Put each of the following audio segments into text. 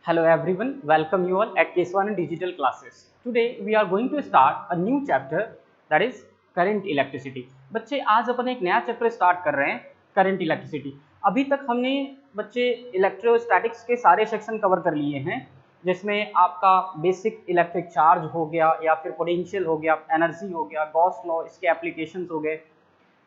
Hello everyone, welcome you all at Keswan Digital Classes. Today we are going to start a new chapter that is current electricity. बच्चे आज अपन एक नया chapter start कर रहे हैं current electricity. अभी तक हमने बच्चे इलेक्ट्रोस्टैटिक्स के सारे सेक्शन कवर कर लिए हैं, जिसमें आपका बेसिक इलेक्ट्रिक चार्ज हो गया या फिर पोटेंशियल हो गया, एनर्जी हो गया, गॉस लॉ, इसके एप्लीकेशंस हो गए।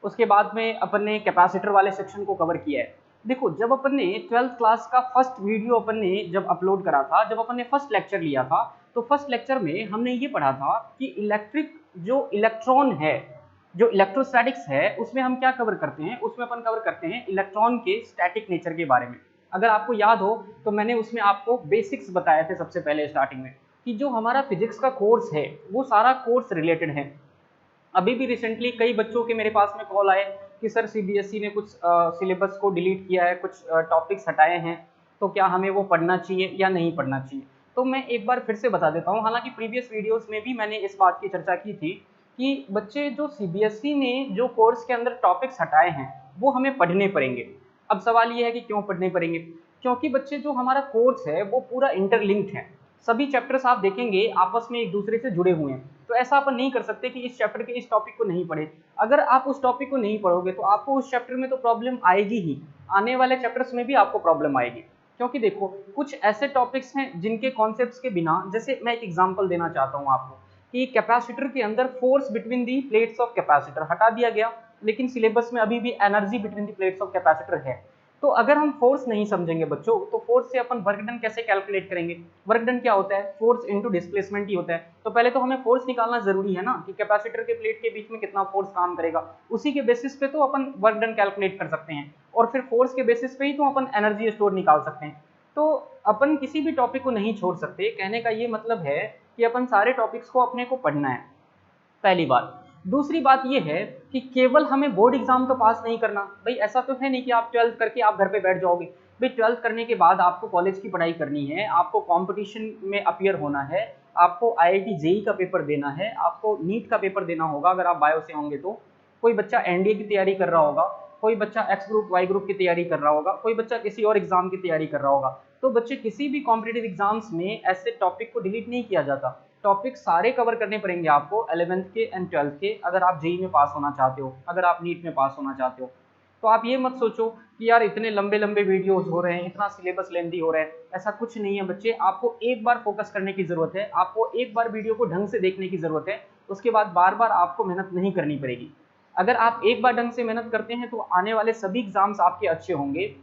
उसके बाद में अपन ने कैपेसिटर वाले सेक्शन को कवर किया है। देखो, जब अपन ने 12th क्लास का फर्स्ट वीडियो अपन ने जब अपलोड करा था, जब अपन ने फर्स्ट लेक्चर लिया था, तो फर्स्ट लेक्चर में हमने ये पढ़ा था कि इलेक्ट्रिक जो इलेक्ट्रॉन है, जो इलेक्ट्रोस्टैटिक्स है, उसमें हम क्या कवर करते हैं, उसमें अपन कवर करते हैं इलेक्ट्रॉन के स्टैटिक नेचर के बारे में। अगर आपको याद हो तो मैंने उसमें आपको बेसिक्स बताए थे सबसे पहले स्टार्टिंग में, कि जो हमारा फिजिक्स का कोर्स है वो सारा कोर्स रिलेटेड है। अभी भी रिसेंटली कई बच्चों के मेरे पास में कॉल आए कि सर सीबीएसई ने कुछ सिलेबस को डिलीट किया है, कुछ टॉपिक्स हटाए हैं, तो क्या हमें वो पढ़ना चाहिए या नहीं पढ़ना चाहिए। तो मैं एक बार फिर से बता देता हूँ, हालांकि प्रीवियस वीडियोस में भी मैंने इस बात की चर्चा की थी कि बच्चे जो सीबीएसई ने जो कोर्स के अंदर टॉपिक्स हटाए हैं वो हमें पढ़ने पड़ेंगे। अब सवाल ये है कि क्यों पढ़ने पड़ेंगे, क्योंकि बच्चे जो हमारा कोर्स है वो पूरा इंटरलिंक्ड है। सभी चैप्टर्स आप देखेंगे आपस में एक दूसरे से जुड़े हुए हैं, तो ऐसा अपन नहीं कर सकते कि इस चैप्टर के इस टॉपिक को नहीं पढ़े। अगर आप उस टॉपिक को नहीं पढ़ोगे तो आपको उस चैप्टर में तो प्रॉब्लम आएगी ही, आने वाले चैप्टर्स में भी आपको प्रॉब्लम आएगी। क्योंकि देखो, कुछ ऐसे टॉपिक्स हैं जिनके कॉन्सेप्ट्स के बिना, जैसे मैं एक एग्जांपल देना चाहता हूं आपको कि कैपेसिटर के अंदर force between the plates of capacitor हटा दिया गया, लेकिन सिलेबस में अभी भी energy between the plates of capacitor है। तो अगर हम फोर्स नहीं समझेंगे बच्चों, तो फोर्स से अपन वर्क डन कैसे कैलकुलेट करेंगे। वर्क डन क्या होता है, फोर्स इनटू डिस्प्लेसमेंट ही होता है। तो पहले तो हमें फोर्स निकालना जरूरी है ना, कि कैपेसिटर के प्लेट के बीच में कितना फोर्स काम करेगा, उसी के बेसिस पे तो अपन वर्क डन कैलकुलेट कर सकते हैं, और फिर फोर्स के बेसिस पे ही तो अपन एनर्जी स्टोर निकाल सकते हैं। तो अपन किसी भी टॉपिक को नहीं छोड़ सकते। कहने का ये मतलब है कि अपन सारे टॉपिक्स को अपने को पढ़ना है, पहली बात। दूसरी बात यह है कि केवल हमें बोर्ड एग्जाम तो पास नहीं करना। भाई ऐसा तो है नहीं कि आप 12th करके आप घर पे बैठ जाओगे। भाई 12th करने के बाद आपको कॉलेज की पढ़ाई करनी है, आपको कंपटीशन में अपीयर होना है, आपको आईआईटी जेई का पेपर देना है, आपको नीट का पेपर देना होगा अगर आप बायो से होंगे तो। कोई बच्चा एनडीए की तैयारी कर रहा होगा, कोई बच्चा एक्स ग्रुप वाई ग्रुप की तैयारी कर रहा होगा, कोई बच्चा किसी और एग्जाम की तैयारी कर रहा होगा। तो बच्चे किसी भी कॉम्पिटेटिव एग्जाम्स में ऐसे टॉपिक को डिलीट नहीं किया जाता। टॉपिक सारे कवर करने पड़ेंगे आपको 11th के एंड 12th के, अगर आप जेई में पास होना चाहते हो, अगर आप नीट में पास होना चाहते हो। तो आप ये मत सोचो कि यार इतने लंबे लंबे वीडियोस हो रहे हैं, इतना सिलेबस लेंथी हो रहा है। ऐसा कुछ नहीं है बच्चे, आपको एक बार फोकस करने की जरूरत है, आपको एक बार वीडियो को ढंग से देखने की जरूरत है। उसके बाद बार बार आपको मेहनत नहीं करनी पड़ेगी। अगर आप एक बार ढंग से मेहनत करते हैं तो आने वाले सभी एग्जाम्स आपके अच्छे होंगे।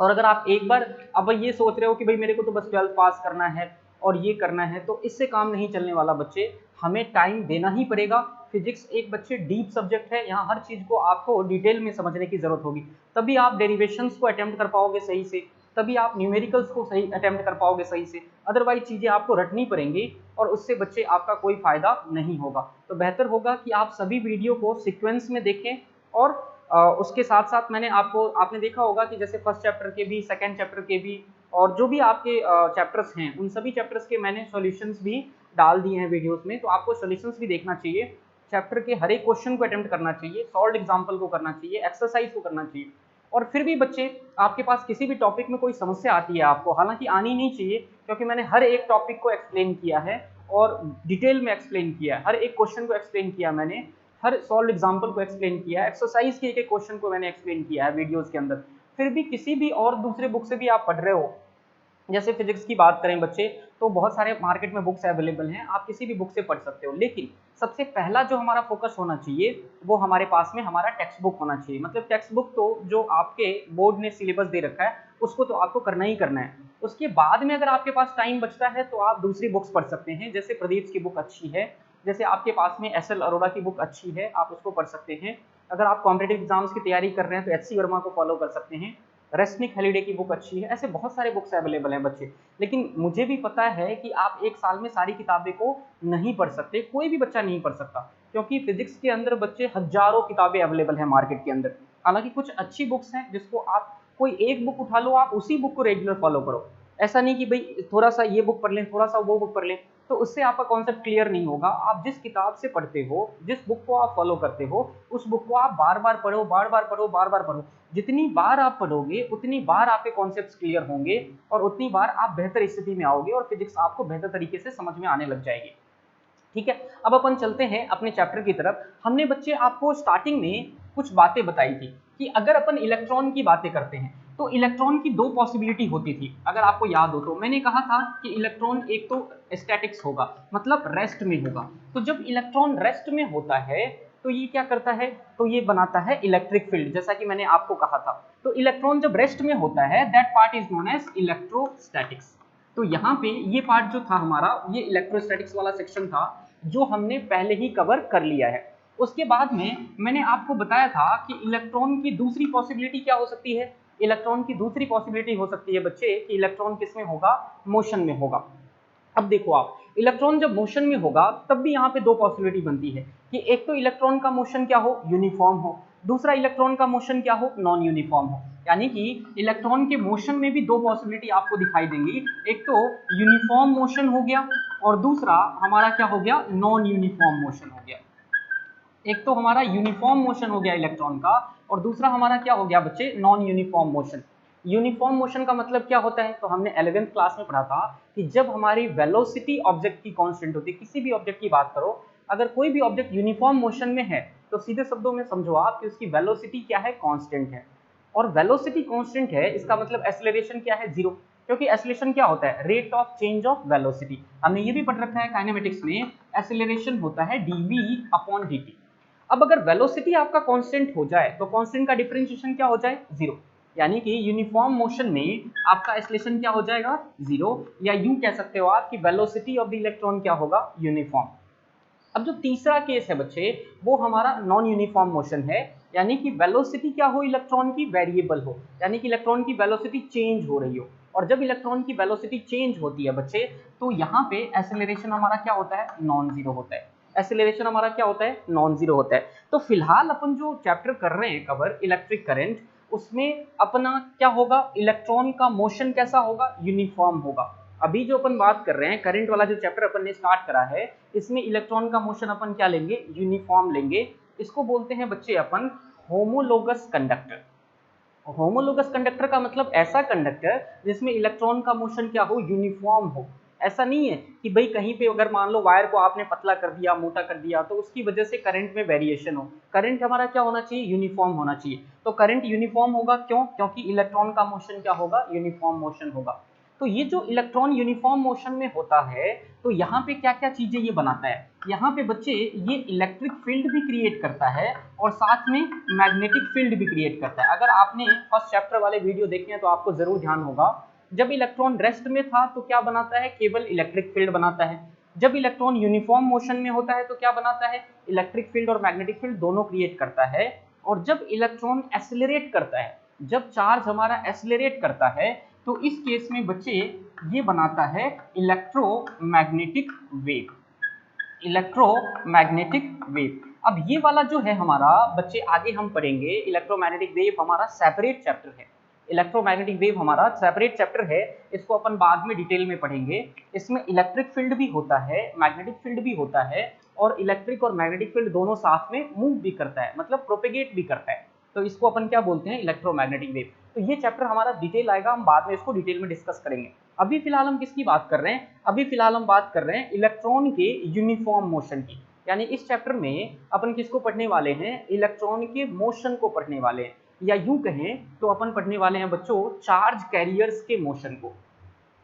और अगर आप एक बार अब ये सोच रहे हो कि भाई मेरे को तो बस 12th पास करना है और ये करना है, तो इससे काम नहीं चलने वाला बच्चे। हमें टाइम देना ही पड़ेगा। फिजिक्स एक बच्चे डीप सब्जेक्ट है, यहाँ हर चीज को आपको डिटेल में समझने की जरूरत होगी, तभी आप डेरिवेशंस को अटेम्प्ट कर पाओगे सही से, तभी आप न्यूमेरिकल्स को सही अटेम्प्ट कर पाओगे सही से। अदरवाइज चीजें आपको रटनी पड़ेंगी और उससे बच्चे आपका कोई फायदा नहीं होगा। तो बेहतर होगा कि आप सभी वीडियो को सीक्वेंस में देखें। और उसके साथ साथ आपने देखा होगा कि जैसे फर्स्ट चैप्टर के भी, सेकंड चैप्टर के भी, और जो भी आपके चैप्टर्स हैं उन सभी चैप्टर्स के मैंने सॉल्यूशंस भी डाल दिए हैं वीडियोस में। तो आपको सॉल्यूशंस भी देखना चाहिए, चैप्टर के हर एक क्वेश्चन को अटेम्प्ट करना चाहिए, सॉल्व एग्जाम्पल को करना चाहिए, एक्सरसाइज को करना चाहिए। और फिर भी बच्चे, आपके पास किसी भी टॉपिक में कोई समस्या आती है आपको, हालांकि आनी नहीं चाहिए, क्योंकि मैंने हर एक टॉपिक को एक्सप्लेन किया है और डिटेल में एक्सप्लेन किया है, हर एक क्वेश्चन को एक्सप्लेन किया मैंने, हर सॉल्व एग्जाम्पल को एक्सप्लेन किया है, एक्सरसाइज के एक एक क्वेश्चन को मैंने एक्सप्लेन किया है वीडियोस के अंदर। फिर भी किसी भी और दूसरे बुक से भी आप पढ़ रहे हो, जैसे फिजिक्स की बात करें बच्चे, तो बहुत सारे मार्केट में बुक्स अवेलेबल हैं, आप किसी भी बुक से पढ़ सकते हो। लेकिन सबसे पहला जो हमारा फोकस होना चाहिए वो हमारे पास में हमारा टेक्स्ट बुक होना चाहिए। मतलब टेक्स्ट बुक तो जो आपके बोर्ड ने सिलेबस दे रखा है उसको तो आपको करना ही करना है। उसके बाद में अगर आपके पास टाइम बचता है तो आप दूसरी बुक्स पढ़ सकते हैं, जैसे प्रदीप की बुक अच्छी है, जैसे आपके पास में एस एल अरोड़ा की बुक अच्छी है, आप उसको पढ़ सकते हैं। अगर आप कॉम्पिटेटिव एग्जाम्स की तैयारी कर रहे हैं तो एच सी वर्मा को फॉलो कर सकते हैं, रेस्निक हॉलीडे की बुक अच्छी है। ऐसे बहुत सारे बुक्स अवेलेबल हैं बच्चे। लेकिन मुझे भी पता है कि आप एक साल में सारी किताबें को नहीं पढ़ सकते, कोई भी बच्चा नहीं पढ़ सकता, क्योंकि फिजिक्स के अंदर बच्चे हजारों किताबें अवेलेबल हैं मार्केट के अंदर। हालांकि कुछ अच्छी बुक्स हैं जिसको आप कोई एक बुक उठा लो, आप उसी बुक को रेगुलर फॉलो करो। ऐसा नहीं कि भाई थोड़ा सा ये बुक पढ़ लें, थोड़ा सा वो बुक पढ़ लें, तो उससे आपका कॉन्सेप्ट क्लियर नहीं होगा। आप जिस किताब से पढ़ते हो, जिस बुक को आप फॉलो करते हो, उस बुक को आप बार बार पढ़ो, बार बार पढ़ो, बार बार पढ़ो। जितनी बार आप पढ़ोगे उतनी बार आपके कॉन्सेप्ट्स क्लियर होंगे और उतनी बार आप बेहतर स्थिति में आओगे और फिजिक्स आपको बेहतर तरीके से समझ में आने लग जाएगी। ठीक है, अब अपन चलते हैं अपने चैप्टर की तरफ। हमने बच्चे आपको स्टार्टिंग में कुछ बातें बताई थी कि अगर अपन इलेक्ट्रॉन की बातें करते हैं तो इलेक्ट्रॉन की दो पॉसिबिलिटी होती थी। अगर आपको याद हो तो मैंने कहा था कि इलेक्ट्रॉन एक तो स्टैटिक्स होगा, मतलब रेस्ट में होगा। तो जब इलेक्ट्रॉन रेस्ट में होता है तो ये क्या करता है, तो ये बनाता है इलेक्ट्रिक फील्ड, जैसा कि मैंने आपको कहा था। तो इलेक्ट्रॉन जब रेस्ट में होता है, that part is known as electrostatics. तो यहाँ पे ये पार्ट जो था हमारा, ये इलेक्ट्रोस्टैटिक्स वाला सेक्शन था जो हमने पहले ही कवर कर लिया है। उसके बाद में मैंने आपको बताया था कि इलेक्ट्रॉन की दूसरी पॉसिबिलिटी क्या हो सकती है। इलेक्ट्रॉन की दूसरी पॉसिबिलिटी हो सकती है बच्चे कि इलेक्ट्रॉन किस में होगा, मोशन में होगा। अब देखो आप, इलेक्ट्रॉन जब मोशन में होगा तब भी यहाँ पे दो पॉसिबिलिटी बनती है कि एक तो इलेक्ट्रॉन का मोशन क्या हो, यूनिफॉर्म हो, दूसरा इलेक्ट्रॉन का मोशन क्या हो, नॉन यूनिफॉर्म हो। यानी कि इलेक्ट्रॉन के मोशन में भी दो पॉसिबिलिटी आपको दिखाई देंगी, एक तो यूनिफॉर्म मोशन हो गया और दूसरा हमारा क्या हो गया, नॉन यूनिफॉर्म मोशन हो गया। एक तो हमारा यूनिफॉर्म मोशन हो गया इलेक्ट्रॉन का और दूसरा हमारा क्या हो गया बच्चे, non uniform motion. Uniform motion का मतलब क्या होता है, तो हमने 11th क्लास में पढ़ा था कि जब हमारी वेलोसिटी ऑब्जेक्ट की कांस्टेंट होती है, किसी भी ऑब्जेक्ट की बात करो, अगर कोई भी ऑब्जेक्ट यूनिफॉर्म मोशन में है तो सीधे शब्दों में समझो आप कि उसकी वेलोसिटी क्या है, कांस्टेंट है। और वेलोसिटी कांस्टेंट है इसका मतलब एक्सेलरेशन क्या है, जीरो, क्योंकि एक्सेलरेशन क्या होता है, rate of change of velocity. हमने ये भी पढ़ रखा है काइनेमेटिक्स में, एक्सेलरेशन होता है dv अपॉन dt। अब अगर वेलोसिटी आपका कांस्टेंट हो जाए तो कांस्टेंट का डिफरेंशिएशन क्या हो जाए, जीरो। यानी कि यूनिफॉर्म मोशन में आपका एक्सेलरेशन क्या हो जाएगा, जीरो, या यूं कह सकते हो आप कि वेलोसिटी ऑफ द इलेक्ट्रॉन क्या होगा, यूनिफॉर्म। अब जो तीसरा केस है बच्चे, वो हमारा नॉन यूनिफॉर्म मोशन है, यानी कि वेलोसिटी क्या हो, इलेक्ट्रॉन की वेरिएबल हो, यानी कि इलेक्ट्रॉन की वेलोसिटी चेंज हो रही हो। और जब इलेक्ट्रॉन की वेलोसिटी चेंज होती है बच्चे, तो यहाँ पे एक्सेलरेशन हमारा क्या होता है, नॉन जीरो होता है। एक्सेलरेशन हमारा क्या होता है, नॉन जीरो होता है। तो फिलहाल अपन जो चैप्टर कर रहे हैं कवर, इलेक्ट्रिक करंट, उसमें अपना क्या होगा, इलेक्ट्रॉन का मोशन कैसा होगा, यूनिफॉर्म होगा। अभी जो अपन बात कर रहे हैं करंट वाला जो चैप्टर अपन ने स्टार्ट करा है, इसमें इलेक्ट्रॉन का मोशन अपन क्या लेंगे, यूनिफॉर्म लेंगे। इसको बोलते हैं बच्चे अपन होमोलोगस कंडक्टर। होमोलोगस कंडक्टर का मतलब ऐसा कंडक्टर जिसमें इलेक्ट्रॉन का मोशन क्या हो, यूनिफॉर्म हो। ऐसा नहीं है कि भाई कहीं पे अगर मान लो वायर को आपने पतला कर दिया, मोटा कर दिया, तो उसकी वजह से करंट में वेरिएशन हो। करंट हमारा क्या होना चाहिए, यूनिफॉर्म होना चाहिए। तो करंट यूनिफॉर्म होगा, क्यों, क्योंकि इलेक्ट्रॉन का मोशन क्या होगा, यूनिफॉर्म मोशन होगा। तो ये जो इलेक्ट्रॉन यूनिफॉर्म मोशन में होता है, तो यहाँ पे क्या क्या चीजें ये बनाता है, यहाँ पे बच्चे ये इलेक्ट्रिक फील्ड भी क्रिएट करता है और साथ में मैग्नेटिक फील्ड भी क्रिएट करता है। अगर आपने फर्स्ट चैप्टर वाले वीडियो देखे हैं तो आपको जरूर ध्यान होगा, जब इलेक्ट्रॉन रेस्ट में था तो क्या बनाता है, केवल इलेक्ट्रिक फील्ड बनाता है। जब इलेक्ट्रॉन यूनिफॉर्म मोशन में होता है तो क्या बनाता है, इलेक्ट्रिक फील्ड और मैग्नेटिक फील्ड दोनों क्रिएट करता है। और जब इलेक्ट्रॉन एक्सेलरेट करता है, जब चार्ज हमारा एक्सेलरेट करता है, तो इस केस में बच्चे ये बनाता है इलेक्ट्रोमैग्नेटिक वेव। Electromagnetic wave. अब ये वाला जो है हमारा बच्चे, आगे हम पढ़ेंगे, इलेक्ट्रोमैग्नेटिक वेव हमारा सेपरेट चैप्टर है। इलेक्ट्रोमैग्नेटिक वेव हमारा सेपरेट चैप्टर है, इसको अपन बाद में डिटेल में पढ़ेंगे। इसमें इलेक्ट्रिक फील्ड भी होता है, मैग्नेटिक फील्ड भी होता है, और इलेक्ट्रिक और मैग्नेटिक फील्ड दोनों साथ में मूव भी करता है, मतलब प्रोपेगेट भी करता है। तो इसको अपन क्या बोलते हैं, इलेक्ट्रोमैग्नेटिक वेव। तो ये चैप्टर हमारा डिटेल आएगा, हम बाद में इसको डिटेल में डिस्कस करेंगे। अभी फिलहाल हम किसकी बात कर रहे हैं, अभी फिलहाल हम बात कर रहे हैं इलेक्ट्रॉन के यूनिफॉर्म मोशन की। यानी इस चैप्टर में अपन किसको पढ़ने वाले हैं, इलेक्ट्रॉन के मोशन को पढ़ने वाले हैं, या यूं कहें तो अपन पढ़ने वाले हैं बच्चों चार्ज कैरियर्स के मोशन को।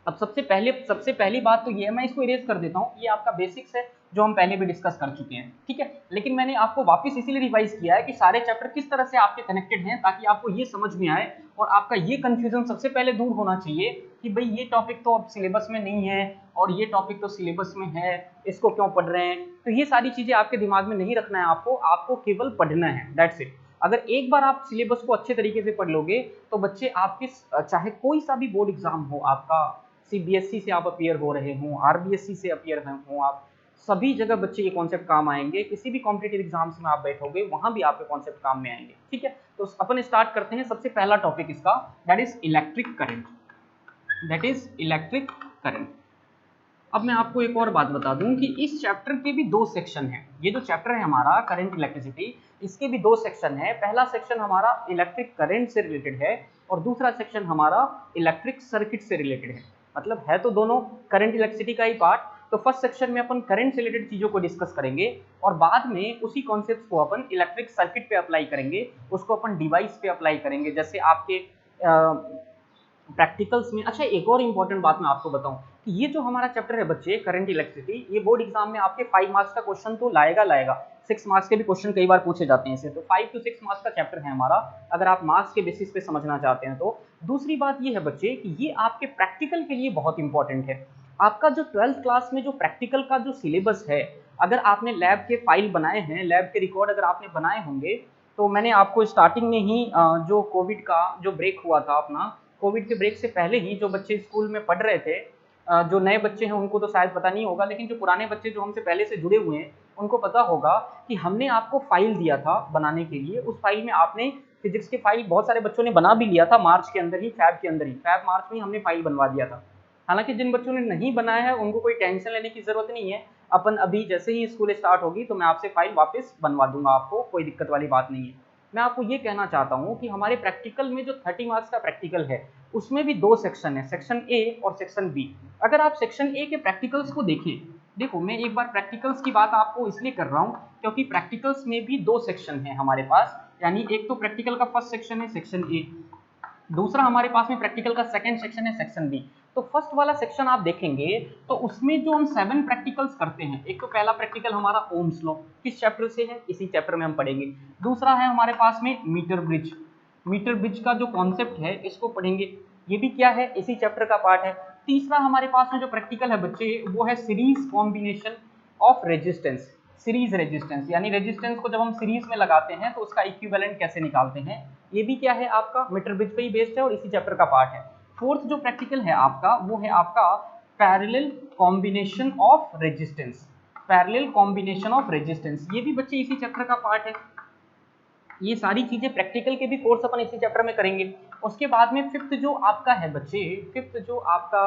अब सबसे पहली बात तो ये है, मैं इसको इरेज कर देता हूँ, ये आपका बेसिक्स है जो हम पहले भी डिस्कस कर चुके हैं, ठीक है। लेकिन मैंने आपको वापस इसीलिए रिवाइज किया है कि सारे चैप्टर किस तरह से आपके कनेक्टेड हैं, ताकि आपको ये समझ में आए और आपका ये कंफ्यूजन सबसे पहले दूर होना चाहिए कि भाई ये टॉपिक तो अब सिलेबस में नहीं है और ये टॉपिक तो सिलेबस में है, इसको क्यों पढ़ रहे हैं। तो ये सारी चीजें आपके दिमाग में नहीं रखना है, आपको केवल पढ़ना है, दैट्स इट। अगर एक बार आप सिलेबस को अच्छे तरीके से पढ़ लोगे तो बच्चे आपके चाहे कोई सा भी बोर्ड एग्जाम हो, आपका सीबीएसई से आप अपीयर हो रहे हों, आरबीएसई से अपीयर हों, आप सभी जगह बच्चे ये कॉन्सेप्ट काम आएंगे। किसी भी कॉम्पिटिटिव एग्जाम्स में आप बैठोगे वहां भी आपके कॉन्सेप्ट काम में आएंगे, ठीक है। तो अपन स्टार्ट करते हैं, सबसे पहला टॉपिक इसका, that is electric current. That is electric current. अब मैं आपको एक और बात बता दूं कि इस चैप्टर के भी दो सेक्शन हैं। ये जो चैप्टर है हमारा करंट इलेक्ट्रिसिटी, इसके भी दो सेक्शन है। पहला सेक्शन हमारा इलेक्ट्रिक करंट से रिलेटेड है और दूसरा सेक्शन हमारा इलेक्ट्रिक सर्किट से रिलेटेड है। मतलब है तो दोनों करंट इलेक्ट्रिसिटी का ही पार्ट। तो फर्स्ट सेक्शन में अपन करंट से रिलेटेड चीजों को डिस्कस करेंगे और बाद में उसी कॉन्सेप्ट को अपन इलेक्ट्रिक सर्किट पे अप्लाई करेंगे, उसको अपन डिवाइस पे अप्लाई करेंगे। जैसे आपके प्रैक्टिकल्स में। अच्छा, एक और इंपॉर्टेंट बात मैं आपको बताऊं कि ये जो हमारा चैप्टर है बच्चे करंट इलेक्ट्रिसिटी, ये बोर्ड एग्जाम में आपके 5 मार्क्स का क्वेश्चन तो लाएगा 6 मार्क्स के भी क्वेश्चन कई बार पूछे जाते हैं इसे। तो 5 to 6 मार्क्स का चैप्टर है हमारा, अगर आप मार्क्स के बेसिस पे समझना चाहते हैं तो। दूसरी बात ये है बच्चे कि ये आपके प्रैक्टिकल के लिए बहुत इंपॉर्टेंट है। आपका जो 12th क्लास में जो प्रैक्टिकल का जो सिलेबस है, अगर आपने लैब के फाइल बनाए हैं, लैब के रिकॉर्ड अगर आपने बनाए होंगे, तो मैंने आपको स्टार्टिंग में ही जो कोविड का जो ब्रेक हुआ था अपना, कोविड के ब्रेक से पहले ही जो बच्चे स्कूल में पढ़ रहे थे, जो नए बच्चे हैं उनको तो शायद पता नहीं होगा, लेकिन जो पुराने बच्चे जो हमसे पहले से जुड़े हुए हैं उनको पता होगा कि हमने आपको फाइल दिया था बनाने के लिए। उस फाइल में आपने फिजिक्स के फाइल बहुत सारे बच्चों ने बना भी लिया था मार्च के अंदर ही, फैब के अंदर ही, फैब मार्च में ही हमने फाइल बनवा दिया था। हालांकि जिन बच्चों ने नहीं बनाया है उनको कोई टेंशन लेने की जरूरत नहीं है। अपन अभी जैसे ही स्कूल स्टार्ट होगी तो मैं आपसे फाइल वापस बनवा दूंगा, आपको कोई दिक्कत वाली बात नहीं है। मैं आपको ये कहना चाहता हूँ कि हमारे प्रैक्टिकल में जो 30 मार्क्स का प्रैक्टिकल है उसमें भी दो सेक्शन है, सेक्शन ए और सेक्शन बी। अगर आप सेक्शन ए के प्रैक्टिकल्स को देखें, देखो मैं एक बार प्रैक्टिकल्स की बात आपको इसलिए कर रहा हूँ क्योंकि प्रैक्टिकल्स में भी दो सेक्शन है हमारे पास। यानी एक तो प्रैक्टिकल का फर्स्ट सेक्शन है सेक्शन ए, दूसरा हमारे पास में प्रैक्टिकल का सेकंड सेक्शन है सेक्शन बी। तो फर्स्ट वाला सेक्शन आप देखेंगे तो उसमें जो हम 7 प्रैक्टिकल्स करते हैं, एक तो पहला प्रैक्टिकल हमारा ओम्स लॉ, किस चैप्टर से है, इसी चैप्टर में हम पढ़ेंगे। दूसरा है हमारे पास में मीटर ब्रिज, मीटर ब्रिज का जो कॉन्सेप्ट है इसको पढ़ेंगे, ये भी क्या है, इसी चैप्टर का पार्ट है। तीसरा हमारे पास में जो प्रैक्टिकल है बच्चे वो है series combination of resistance, series resistance, यानी रेजिस्टेंस को जब हम सीरीज में लगाते हैं तो उसका इक्विवेलेंट कैसे निकालते हैं, ये भी क्या है आपका मीटर ब्रिज पे ही बेस्ड है और इसी चैप्टर का पार्ट है। फोर्थ जो प्रैक्टिकल है आपका वो है आपका parallel combination of resistance, parallel combination of resistance, ये भी बच्चे इसी चैप्टर का पार्ट है। ये सारी चीजें प्रैक्टिकल के भी कोर्स अपन इसी चैप्टर में करेंगे। उसके बाद में फिफ्थ जो आपका है बच्चे, फिफ्थ जो आपका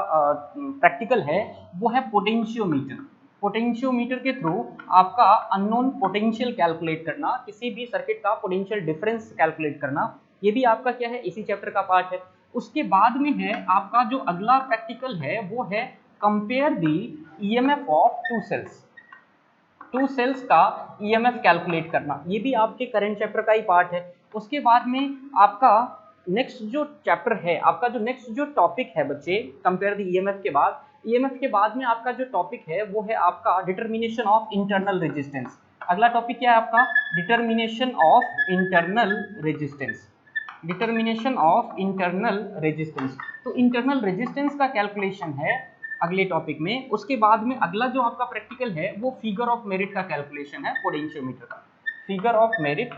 प्रैक्टिकल है वो है पोटेंशियोमीटर। पोटेंशियोमीटर के थ्रू आपका अननोन पोटेंशियल कैलकुलेट करना, किसी भी सर्किट का पोटेंशियल डिफरेंस कैलकुलेट करना, ये भी आपका क्या है, इसी चैप्टर का पार्ट है। उसके बाद में है आपका जो अगला प्रैक्टिकल है वो है compare the EMF of two cells का ईएमएफ कैलकुलेट करना, ये भी आपके करंट चैप्टर का ही पार्ट है। उसके बाद में आपका नेक्स्ट जो चैप्टर है, आपका जो नेक्स्ट जो टॉपिक है बच्चे, कंपेयर द ईएमएफ के बाद, ईएमएफ के बाद में आपका जो टॉपिक है वो है आपका डिटर्मिनेशन ऑफ इंटरनल रेजिस्टेंस। अगला टॉपिक क्या है आपका, determination of internal resistance, determination of internal resistance. तो इंटरनल रेजिस्टेंस का कैलकुलेशन है अगले टॉपिक में। उसके बाद में अगला जो आपका प्रैक्टिकल है वो फिगर ऑफ मेरिट का कैलकुलेशन है पोटेंशियोमीटर का, figure of merit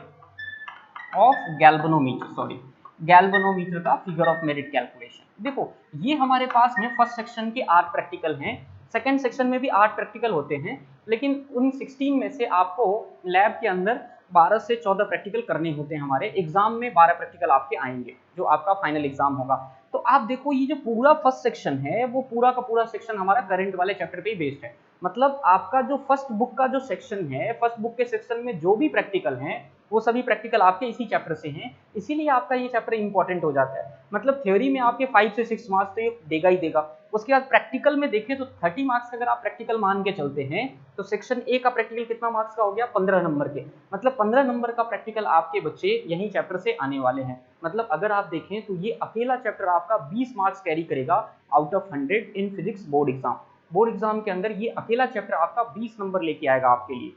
of galvanometer, sorry galvanometer का फिगर ऑफ मेरिट कैलकुलेशन। देखो ये हमारे पास में फर्स्ट सेक्शन के 8 प्रैक्टिकल हैं, सेकंड सेक्शन में भी 8 प्रैक्टिकल होते हैं, लेकिन उन 16 में से आपको लैब के अंदर 12 से 14 प्रैक्टिकल करने होते हैं। हमारे एग्जाम में 12 प्रैक्टिकल आपके आएंगे जो आपका फाइनल एग्जाम होगा। तो आप देखो ये जो पूरा फर्स्ट सेक्शन है वो पूरा का पूरा सेक्शन हमारा करंट वाले चैप्टर पे ही बेस्ड है। मतलब आपका जो फर्स्ट बुक का जो सेक्शन है, फर्स्ट बुक के सेक्शन में जो भी प्रैक्टिकल हैं वो सभी प्रैक्टिकल आपके इसी चैप्टर से हैं, इसीलिए आपका ये चैप्टर इंपॉर्टेंट हो जाता है। मतलब थ्योरी में आपके 5 से 6 मार्क्स तो ये देगा ही देगा। उसके बाद प्रैक्टिकल में देखें तो 30 मार्क्स अगर आप प्रैक्टिकल मान के चलते हैं तो सेक्शन ए का प्रैक्टिकल कितना मार्क्स का हो गया, 15 नंबर के। मतलब 15 नंबर का प्रैक्टिकल आपके बच्चे यही चैप्टर से आने वाले हैं। मतलब अगर आप देखें तो ये अकेला चैप्टर आपका 20 मार्क्स कैरी करेगा out of 100 in physics board exam. Board exam के अंदर ये अकेला चैप्टर आपका 20 नंबर लेके आएगा आपके लिए।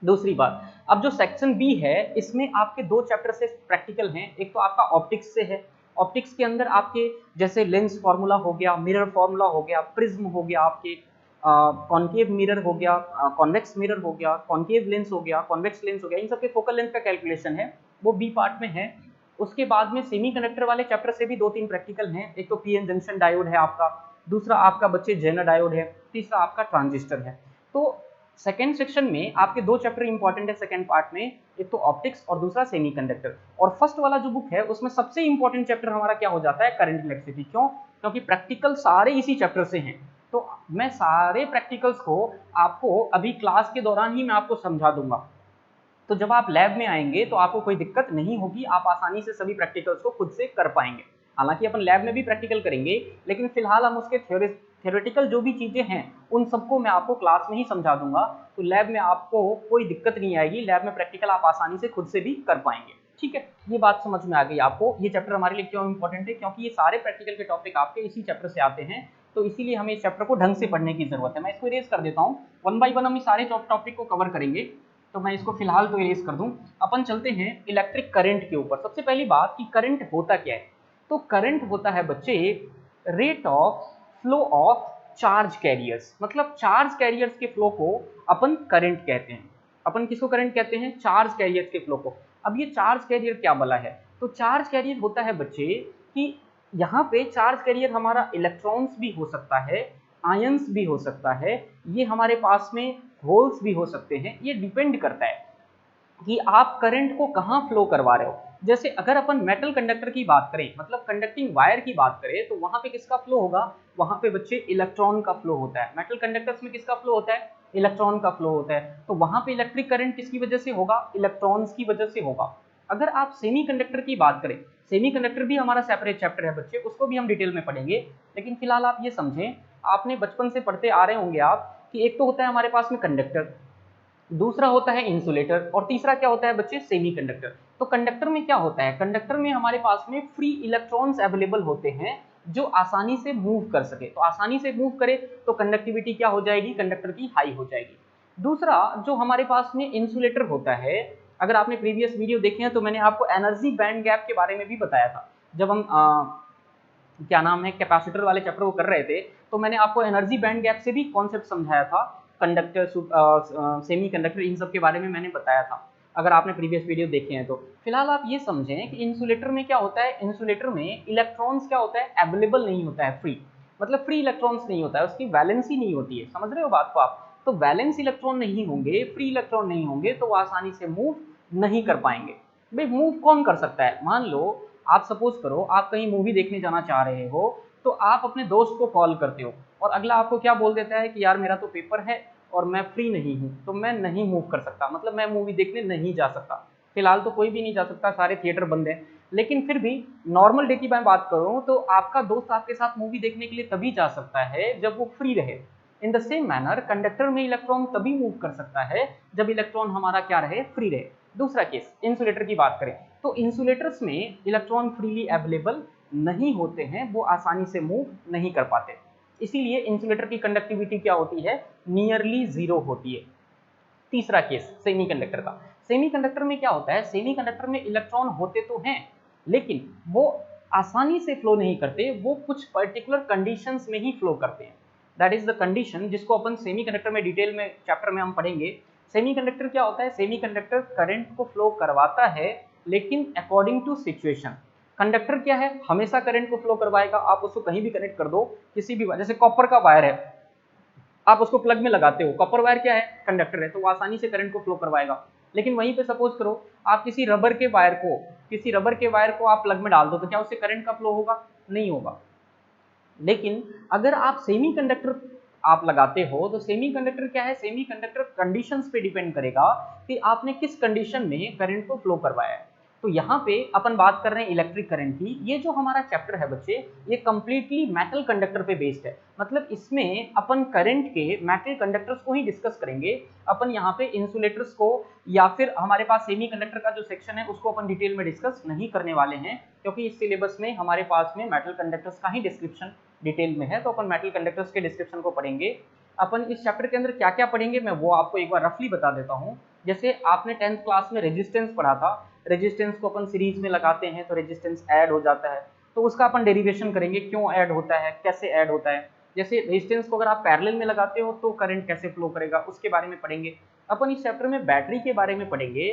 दूसरी बात, अब जो सेक्शन बी है इसमें आपके 2 चैप्टर से प्रैक्टिकल हैं। एक तो आपका ऑप्टिक्स से है, ऑप्टिक्स के अंदर आपके जैसे लेंस फार्मूला हो गया, मिरर फार्मूला हो गया, प्रिज्म हो गया, आपके कॉन्केव मिरर हो गया, कॉन्वेक्स मिरर हो गया, कॉन्केव लेंस हो गया, कॉन्वेक्स लेंस हो गया, इन सबके फोकल लेंथ का कैलकुलेशन है, वो बी पार्ट में है। उसके बाद में सेमीकंडक्टर वाले चैप्टर से भी 2-3 प्रैक्टिकल हैं। एक तो पीएन जंक्शन डायोड है आपका, दूसरा आपका बच्चे जेनर डायोड है, तीसरा आपका ट्रांजिस्टर है। तो सेकेंड सेक्शन में आपके दो चैप्टर इंपॉर्टेंट है सेकेंड पार्ट में, एक तो ऑप्टिक्स और दूसरा सेमीकंडक्टर। और फर्स्ट वाला जो बुक है उसमें सबसे इंपॉर्टेंट चैप्टर हमारा क्या हो जाता है, करंट इलेक्ट्रिसिटी। क्यों? क्योंकि प्रैक्टिकल सारे इसी चैप्टर से हैं। तो मैं सारे प्रैक्टिकल्स को आपको अभी क्लास के दौरान ही मैं आपको समझा दूंगा। तो जब आप लैब में आएंगे तो आपको कोई दिक्कत नहीं होगी, आप आसानी से सभी प्रैक्टिकल्स को खुद से कर पाएंगे। हालांकि अपन लैब में भी प्रैक्टिकल करेंगे, लेकिन फिलहाल हम उसके थ्योरेटिकल जो भी चीजें हैं उन सबको मैं आपको क्लास में ही समझा दूंगा। तो लैब में आपको कोई दिक्कत नहीं आएगी, लैब में प्रैक्टिकल आप आसानी से खुद से भी कर पाएंगे। ठीक है, ये बात समझ में आ गई आपको। ये चैप्टर हमारे लिए क्यों इंपॉर्टेंट है, क्योंकि ये सारे प्रैक्टिकल के टॉपिक आपके इसी चैप्टर से आते हैं। तो इसीलिए हमें इस चैप्टर को ढंग से पढ़ने की जरूरत है। मैं इसको इरेज कर देता हूँ, वन बाई वन हम इस सारे टॉपिक को कवर करेंगे। तो मैं इसको फिलहाल तो इरेज कर दूं। अपन चलते हैं इलेक्ट्रिक करंट के ऊपर। सबसे पहली बात कि करंट होता क्या है। तो करंट होता है बच्चे rate of flow of charge carriers. मतलब चार्ज कैरियर्स के फ्लो को अपन करंट कहते हैं। अपन किसको करंट कहते हैं, चार्ज कैरियर्स के फ्लो को। अब ये चार्ज कैरियर क्या बला है, तो चार्ज कैरियर होता है बच्चे कि यहाँ पे चार्ज कैरियर हमारा इलेक्ट्रॉन्स भी हो सकता है, आयंस भी हो सकता है, ये हमारे पास में होल्स भी हो सकते हैं। ये डिपेंड करता है कि आप करंट को कहाँ फ्लो करवा रहे हो। जैसे अगर अपन मेटल कंडक्टर की बात करें, मतलब कंडक्टिंग वायर की बात करें, तो वहां पे किसका फ्लो होगा, वहां पे बच्चे इलेक्ट्रॉन का फ्लो होता है। मेटल कंडक्टर्स में किसका फ्लो होता है, इलेक्ट्रॉन का फ्लो होता है। तो वहां पे इलेक्ट्रिक करंट किसकी वजह से होगा, इलेक्ट्रॉन्स की वजह से होगा। अगर आप सेमी कंडक्टर की बात करें, सेमी कंडक्टर भी हमारा सेपरेट चैप्टर है बच्चे, उसको भी हम डिटेल में पढ़ेंगे। लेकिन फिलहाल आप ये समझें, आपने बचपन से पढ़ते आ रहे होंगे आप कि एक तो होता है हमारे पास में कंडक्टर, दूसरा होता है इंसुलेटर, और तीसरा क्या होता है बच्चे, सेमीकंडक्टर। तो कंडक्टर में क्या होता है, कंडक्टर में हमारे पास में फ्री इलेक्ट्रॉन्स अवेलेबल होते हैं जो आसानी से मूव कर सके। तो आसानी से मूव करे तो कंडक्टिविटी क्या हो जाएगी, कंडक्टर की हाई हो जाएगी। दूसरा जो हमारे पास में इंसुलेटर होता है, अगर आपने प्रीवियस वीडियो देखे हैं तो मैंने आपको एनर्जी बैंड गैप के बारे में भी बताया था। जब हम क्या नाम है, कैपेसिटर वाले चैप्टर को कर रहे थे, तो मैंने आपको एनर्जी बैंड गैप से भी कॉन्सेप्ट समझाया था। कंडक्टर, सेमी कंडक्टर, इन सब के बारे में मैंने बताया था, अगर आपने प्रीवियस वीडियो देखे हैं तो। फिलहाल आप ये समझें कि इंसुलेटर में क्या होता है, इंसुलेटर में इलेक्ट्रॉन्स क्या होता है, अवेलेबल नहीं होता है, फ्री। मतलब फ्री इलेक्ट्रॉन्स नहीं होता है, उसकी वैलेंसी नहीं होती है। समझ रहे हो बात को आप? तो वैलेंस इलेक्ट्रॉन नहीं होंगे, फ्री इलेक्ट्रॉन नहीं होंगे, तो वो आसानी से मूव नहीं कर पाएंगे। भाई मूव कौन कर सकता है, मान लो आप सपोज करो आप कहीं मूवी देखने जाना चाह रहे हो, तो आप अपने दोस्त को कॉल करते हो और अगला आपको क्या बोल देता है कि यार मेरा तो पेपर है और मैं फ्री नहीं हूँ, तो मैं नहीं मूव कर सकता, मतलब मैं मूवी देखने नहीं जा सकता। फिलहाल तो कोई भी नहीं जा सकता, सारे थिएटर बंद हैं। लेकिन फिर भी नॉर्मल डे की मैं बात करूँ तो आपका दोस्त आपके साथ मूवी देखने के लिए तभी जा सकता है जब वो फ्री रहे। In the same manner conductor में इलेक्ट्रॉन तभी मूव कर सकता है जब इलेक्ट्रॉन हमारा क्या रहे, फ्री रहे। दूसरा केस इंसुलेटर की बात करें, तो इंसुलेटर्स में इलेक्ट्रॉन फ्रीली अवेलेबल नहीं होते हैं, वो आसानी से मूव नहीं कर पाते। इसीलिए इंसुलेटर की कंडक्टिविटी क्या होती है, नियरली जीरो होती है। तीसरा केस सेमीकंडक्टर का, सेमीकंडक्टर में क्या होता है, सेमीकंडक्टर में इलेक्ट्रॉन होते तो हैं लेकिन वो आसानी से फ्लो नहीं करते, वो कुछ पर्टिकुलर कंडीशंस में ही फ्लो करते हैं। दैट इज द कंडीशन जिसको अपन सेमीकंडक्टर में डिटेल में चैप्टर में हम पढ़ेंगे। सेमीकंडक्टर क्या होता है, सेमीकंडक्टर करंट को फ्लो करवाता है लेकिन अकॉर्डिंग टू सिचुएशन। कंडक्टर क्या है, हमेशा करंट को फ्लो करवाएगा, आप उसको कहीं भी कनेक्ट कर दो, किसी भी, जैसे कॉपर का वायर है, आप उसको प्लग में लगाते हो, कॉपर वायर क्या है, कंडक्टर है, तो वो आसानी से करंट को फ्लो करवाएगा। लेकिन वहीं पे सपोज करो आप किसी रबर के वायर को आप प्लग में डाल दो, तो क्या उससे करंट का फ्लो होगा, नहीं होगा। लेकिन अगर आप सेमीकंडक्टर आप लगाते हो तो सेमीकंडक्टर क्या है, सेमीकंडक्टर कंडीशंस पे डिपेंड करेगा कि आपने किस कंडीशन में करंट को फ्लो करवाया है। तो यहाँ पे अपन बात कर रहे हैं इलेक्ट्रिक करंट की। ये जो हमारा चैप्टर है बच्चे, ये कंप्लीटली मेटल कंडक्टर पे बेस्ड है। मतलब इसमें अपन करंट के मेटल कंडक्टर्स को ही डिस्कस करेंगे। अपन यहाँ पे इंसुलेटर्स को या फिर हमारे पास सेमीकंडक्टर का जो सेक्शन है उसको अपन डिटेल में डिस्कस नहीं करने वाले हैं, क्योंकि इस सिलेबस में हमारे पास में मेटल कंडक्टर्स का ही डिस्क्रिप्शन डिटेल में है। तो अपन मेटल कंडक्टर्स के डिस्क्रिप्शन को पढ़ेंगे। अपन इस चैप्टर के अंदर क्या क्या पढ़ेंगे मैं वो आपको एक बार रफली बता देता हूँ। जैसे आपने 10th क्लास में रेजिस्टेंस पढ़ा था, रेजिस्टेंस को अपन सीरीज में लगाते हैं तो रेजिस्टेंस ऐड हो जाता है, तो उसका अपन डेरिवेशन करेंगे, क्यों ऐड होता है, कैसे ऐड होता है। जैसे रेजिस्टेंस को अगर आप पैरेलल में लगाते हो तो करंट कैसे फ्लो करेगा, उसके बारे में पढ़ेंगे। अपन इस चैप्टर में बैटरी के बारे में पढ़ेंगे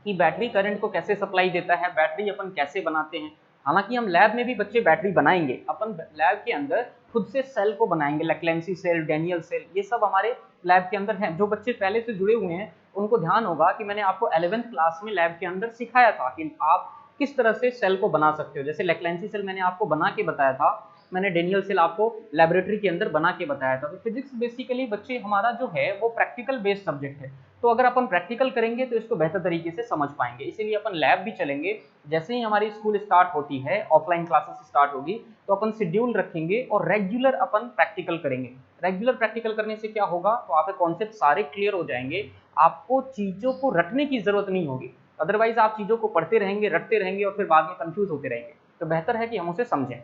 कि बैटरी करंट को कैसे सप्लाई देता है, बैटरी अपन कैसे बनाते हैं। हालांकि हम लैब में भी बच्चे बैटरी बनाएंगे, अपन लैब के अंदर खुद से सेल को बनाएंगे, लैक्लेंसी सेल, डैनियल सेल, ये सब हमारे लैब के अंदर हैं, जो बच्चे पहले से जुड़े हुए हैं उनको ध्यान होगा कि मैंने आपको 11th क्लास में लैब के अंदर सिखाया था कि आप किस तरह से सेल को बना सकते हो। जैसे लेक्लेंसी सेल मैंने आपको बना के बताया था, मैंने डेनियल सेल आपको लेबोरेटरी के अंदर बना के बताया था। तो फिजिक्स बेसिकली बच्चे हमारा जो है वो प्रैक्टिकल बेस्ड सब्जेक्ट है, तो अगर अपन प्रैक्टिकल करेंगे तो इसको बेहतर तरीके से समझ पाएंगे, इसीलिए अपन लैब भी चलेंगे। जैसे ही हमारी स्कूल स्टार्ट होती है, ऑफलाइन क्लासेस स्टार्ट होगी, तो अपन शेड्यूल रखेंगे और रेगुलर अपन प्रैक्टिकल करेंगे। रेगुलर प्रैक्टिकल करने से क्या होगा, तो आपके कॉन्सेप्ट सारे क्लियर हो जाएंगे, आपको चीज़ों को रटने की जरूरत नहीं होगी। अदरवाइज आप चीज़ों को पढ़ते रहेंगे, रटते रहेंगे और फिर बाद में कंफ्यूज होते रहेंगे, तो बेहतर है कि हम उसे समझें।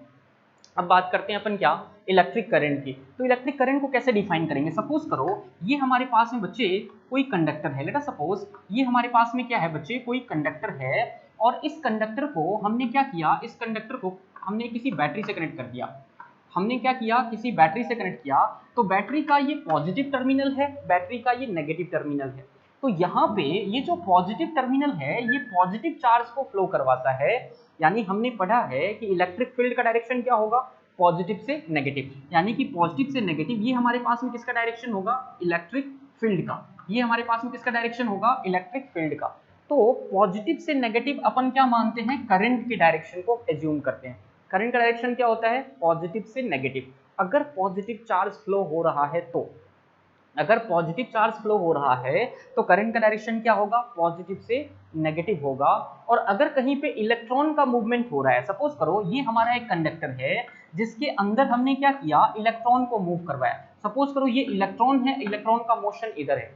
अब बात करते हैं अपन क्या, इलेक्ट्रिक करंट की। तो इलेक्ट्रिक करंट को कैसे डिफाइन करेंगे। सपोज करो ये हमारे पास में बच्चे कोई कंडक्टर है, लेट अस सपोज ये हमारे पास में क्या है बच्चे, कोई कंडक्टर है, और इस कंडक्टर को हमने क्या किया, इस कंडक्टर को हमने किसी बैटरी से कनेक्ट कर दिया। हमने क्या किया, किसी बैटरी से कनेक्ट किया, तो बैटरी का ये पॉजिटिव टर्मिनल है, बैटरी का ये नेगेटिव टर्मिनल है। तो यहाँ पे ये जो पॉजिटिव टर्मिनल है ये पॉजिटिव चार्ज को फ्लो करवाता है, यानी हमने पढ़ा है कि इलेक्ट्रिक फील्ड का डायरेक्शन क्या होगा, पॉजिटिव से नेगेटिव, यानी कि पॉजिटिव से नेगेटिव ये हमारे पास में किसका डायरेक्शन होगा, इलेक्ट्रिक फील्ड का। ये हमारे पास में किसका डायरेक्शन होगा, इलेक्ट्रिक फील्ड का। तो पॉजिटिव से नेगेटिव अपन क्या मानते हैं, करंट के डायरेक्शन को एज्यूम करते हैं। करंट का डायरेक्शन क्या होता है, पॉजिटिव से नेगेटिव। अगर पॉजिटिव चार्ज फ्लो हो रहा है तो, अगर पॉजिटिव चार्ज फ्लो हो रहा है तो करंट का डायरेक्शन क्या होगा, पॉजिटिव से नेगेटिव होगा। और अगर कहीं पे इलेक्ट्रॉन का मूवमेंट हो रहा है, सपोज करो ये हमारा एक कंडक्टर है जिसके अंदर हमने क्या किया, इलेक्ट्रॉन को मूव करवाया। सपोज करो ये इलेक्ट्रॉन है, इलेक्ट्रॉन का मोशन इधर है,